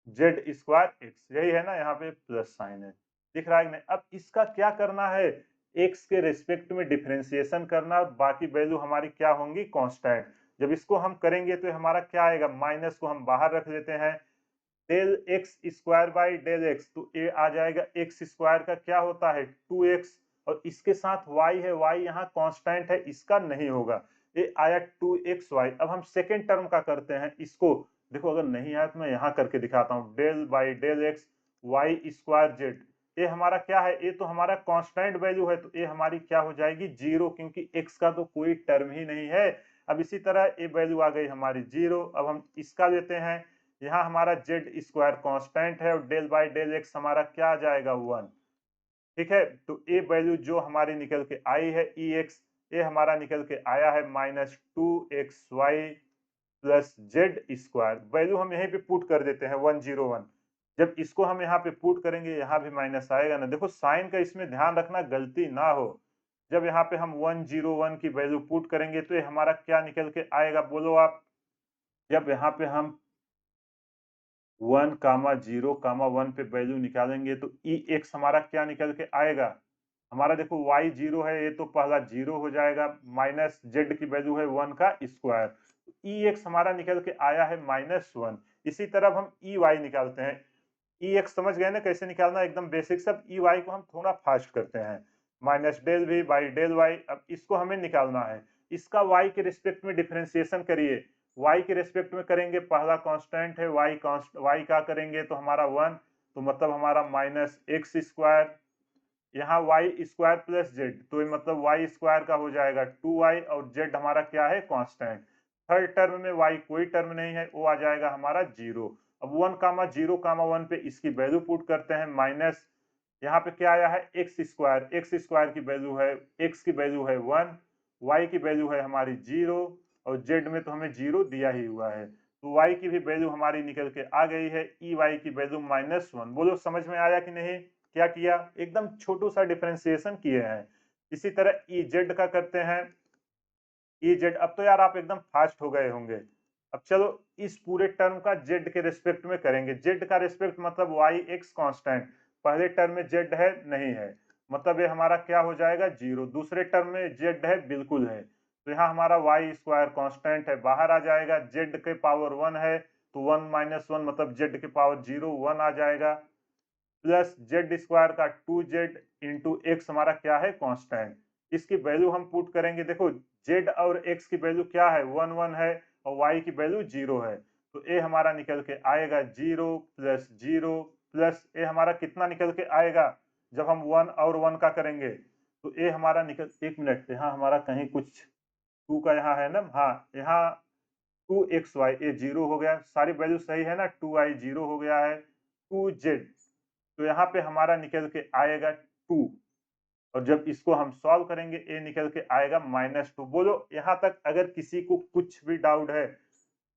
z square x, यही है ना, यहाँ पे प्लस साइन है, दिख रहा है कि नहीं? अब इसका क्या करना है, एक्स के रिस्पेक्ट में डिफरेंशिएशन करना, और बाकी वैल्यू हमारी क्या होंगी कांस्टेंट। जब इसको हम करेंगे तो हमारा क्या आएगा, माइनस को हम बाहर रख देते हैं, del x square by del x, तो ये आ जाएगा एक्स स्क्वायर का क्या होता है टू एक्स, और इसके साथ वाई है, वाई यहाँ कांस्टेंट है, इसका नहीं होगा, ये आया टू एक्स वाई। अब हम सेकेंड टर्म का करते हैं इसको, देखो अगर नहीं आया तो मैं यहाँ करके दिखाता हूँ, del by del x y square z, ये हमारा क्या है, ये तो हमारा कांस्टेंट वैल्यू है, तो ये हमारी क्या हो जाएगी जीरो, क्योंकि एक्स का तो कोई टर्म ही नहीं है। अब इसी तरह ये वैल्यू आ गई हमारी जीरो। अब हम इसका लेते हैं, यहाँ हमारा जेड स्क्वायर कांस्टेंट है, और डेल बाई डेल एक्स हमारा क्या आ जाएगा वन। ठीक है, तो ये वैल्यू जो हमारी निकल के आई है ई एक्स, ये हमारा निकल के आया है -2xy plus z square. Value हम यहीं पे पुट कर देते हैं 101। जब इसको हम यहाँ पे पुट करेंगे यहाँ भी माइनस आएगा ना। देखो साइन का इसमें ध्यान रखना, गलती ना हो। जब यहाँ पे हम 101 की वैल्यू पुट करेंगे तो ये हमारा क्या निकल के आएगा बोलो आप। जब यहाँ पे हम 1 कामा 0 कामा 1 पे वैल्यू निकालेंगे तो ई एक्स हमारा क्या निकल के आएगा। हमारा देखो y 0 है, ये तो पहला 0 हो जाएगा, माइनस जेड की वैल्यू है 1 का स्क्वायर। ई एक्स हमारा निकल के आया है -1। इसी तरह हम ई वाई निकालते हैं। ई एक्स समझ गए ना कैसे निकालना, एकदम बेसिक सब। ई वाई को हम थोड़ा फास्ट करते हैं, minus del V by del y. अब इसको हमें निकालना है, इसका वाई के रिस्पेक्ट में डिफरेंशिएशन करिए। वाई के रिस्पेक्ट में करेंगे, पहला कांस्टेंट है वाई, वाई का करेंगे तो हमारा 1, तो मतलब हमारा माइनस एक्स स्क्वायर, यहाँ वाई स्क्वायर प्लस जेड, तो ये मतलब वाई स्क्वायर का हो जाएगा 2y, और जेड हमारा क्या है कांस्टेंट। थर्ड टर्म में वाई कोई टर्म नहीं है, वो आ जाएगा हमारा 0। अब 1 कामा 0 कामा 1 पे इसकी वैल्यू पुट करते हैं, माइनस यहाँ पे क्या आया है एक्स स्क्वायर की वैल्यू है, एक्स की वैल्यू है 1, वाई की वैल्यू है हमारी 0, और जेड में तो हमें 0 दिया ही हुआ है, तो वाई की भी वैल्यू हमारी निकल के आ गई है, ई वाई की वैल्यू -1। बोलो समझ में आया कि नहीं। क्या किया, एकदम छोटू सा डिफरेंशिएशन किए हैं। इसी तरह ई जेड का करते हैं। ई जेड, अब तो यार आप एकदम फास्ट हो गए होंगे। अब चलो इस पूरे टर्म का जेड के रिस्पेक्ट में करेंगे। जेड का रिस्पेक्ट मतलब वाई एक्स कांस्टेंट, पहले टर्म में जेड है नहीं है, मतलब ये हमारा क्या हो जाएगा 0। दूसरे टर्म में जेड है बिल्कुल है, तो यहाँ हमारा वाई स्क्वायर कांस्टेंट है, बाहर आ जाएगा। जेड के पावर 1 है तो 1 - 1 मतलब जेड के पावर 0 1 आ जाएगा, प्लस जेड स्क्वायर का 2z इंटू एक्स हमारा क्या है कांस्टेंट। इसकी वैल्यू हम पुट करेंगे। देखो जेड और एक्स की वैल्यू क्या है 1 1 है, और वाई की वैल्यू 0 है, तो ए हमारा निकल के आएगा 0 प्लस 0 प्लस ए हमारा कितना निकल के आएगा जब हम 1 और 1 का करेंगे, तो ए हमारा निकल, एक मिनट, यहाँ हमारा कहीं कुछ 2 का यहाँ है ना, हाँ यहाँ 2xy, ये 0 हो गया, सारी वैल्यू सही है ना, 2i 0 हो गया है, 2z, तो यहाँ पे हमारा निकल के आएगा 2, और जब इसको हम सॉल्व करेंगे ए निकल के आएगा -2। बोलो यहाँ तक अगर किसी को कुछ भी डाउट है,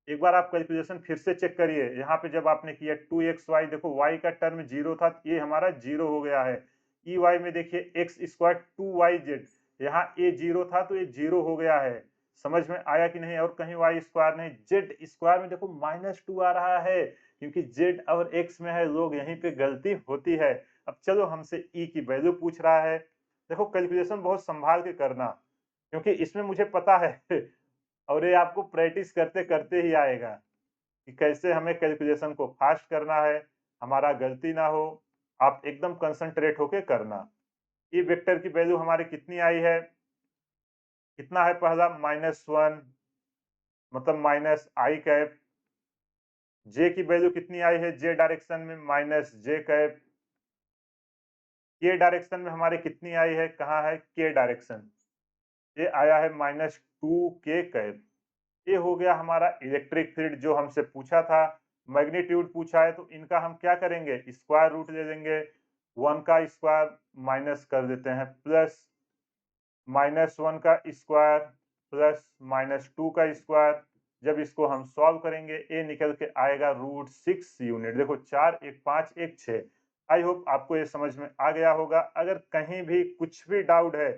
एक बार आप कैलकुलेशन फिर से चेक करिए। यहाँ पे जब आपने किया 2xy, देखो y का टर्म 0 था, ये हमारा 0 हो गया है। ई वाई में देखिए एक्स स्क्वायर 2yz, यहाँ ए 0 था तो ये 0 हो गया है। समझ में आया कि नहीं। और कहीं वाई स्क्वायर नहीं, जेड स्क्वायर में देखो -2 आ रहा है, क्योंकि जेड और एक्स में है, लोग यहीं पे गलती होती है। अब चलो हमसे ई की वैल्यू पूछ रहा है। देखो कैलकुलेशन बहुत संभाल के करना, क्योंकि इसमें मुझे पता है और ये आपको प्रैक्टिस करते करते ही आएगा कि कैसे हमें कैलकुलेशन को फास्ट करना है, हमारा गलती ना हो। आप एकदम कंसंट्रेट होके करना। ई वेक्टर की वैल्यू हमारी कितनी आई है, कितना है पहला -1, मतलब माइनस आई कैप। जे की वैल्यू कितनी आई है जे डायरेक्शन में, -j कैप। के डायरेक्शन में हमारी कितनी आई है, कहाँ है के डायरेक्शन, ये आया है -2k कैप। ये हो गया हमारा इलेक्ट्रिक फील्ड जो हमसे पूछा था। मैग्नीट्यूड पूछा है तो इनका हम क्या करेंगे, स्क्वायर रूट ले लेंगे। 1 का स्क्वायर माइनस कर देते हैं, प्लस -1 का स्क्वायर प्लस -2 का स्क्वायर। जब इसको हम सॉल्व करेंगे ए निकल के आएगा √6 यूनिट। देखो 4 1 5 1 6। आई होप आपको ये समझ में आ गया होगा। अगर कहीं भी कुछ भी डाउट है,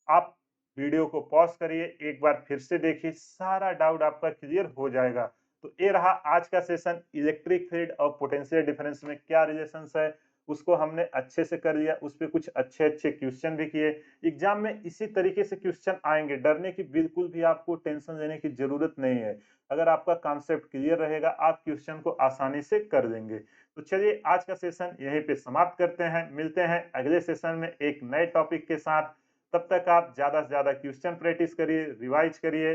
आप वीडियो को पॉज करिए, एक बार फिर से देखिए, सारा डाउट आपका क्लियर हो जाएगा। तो ये रहा आज का सेशन, इलेक्ट्रिक फील्ड और पोटेंशियल डिफरेंस में क्या रिलेशंस है, उसको हमने अच्छे से कर लिया। उस पे कुछ अच्छे-अच्छे क्वेश्चन भी किए। एग्जाम में इसी तरीके से क्वेश्चन आएंगे, डरने की बिल्कुल भी आपको टेंशन लेने की जरूरत नहीं है। अगर आपका कॉन्सेप्ट क्लियर रहेगा, आप क्वेश्चन को आसानी से कर देंगे। तो चलिए आज का सेशन यहीं पे समाप्त करते हैं, मिलते हैं अगले सेशन में एक नए टॉपिक के साथ। तब तक आप ज़्यादा से ज़्यादा क्वेश्चन प्रैक्टिस करिए, रिवाइज करिए,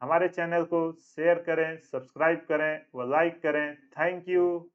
हमारे चैनल को शेयर करें, सब्सक्राइब करें व लाइक करें। Thank you.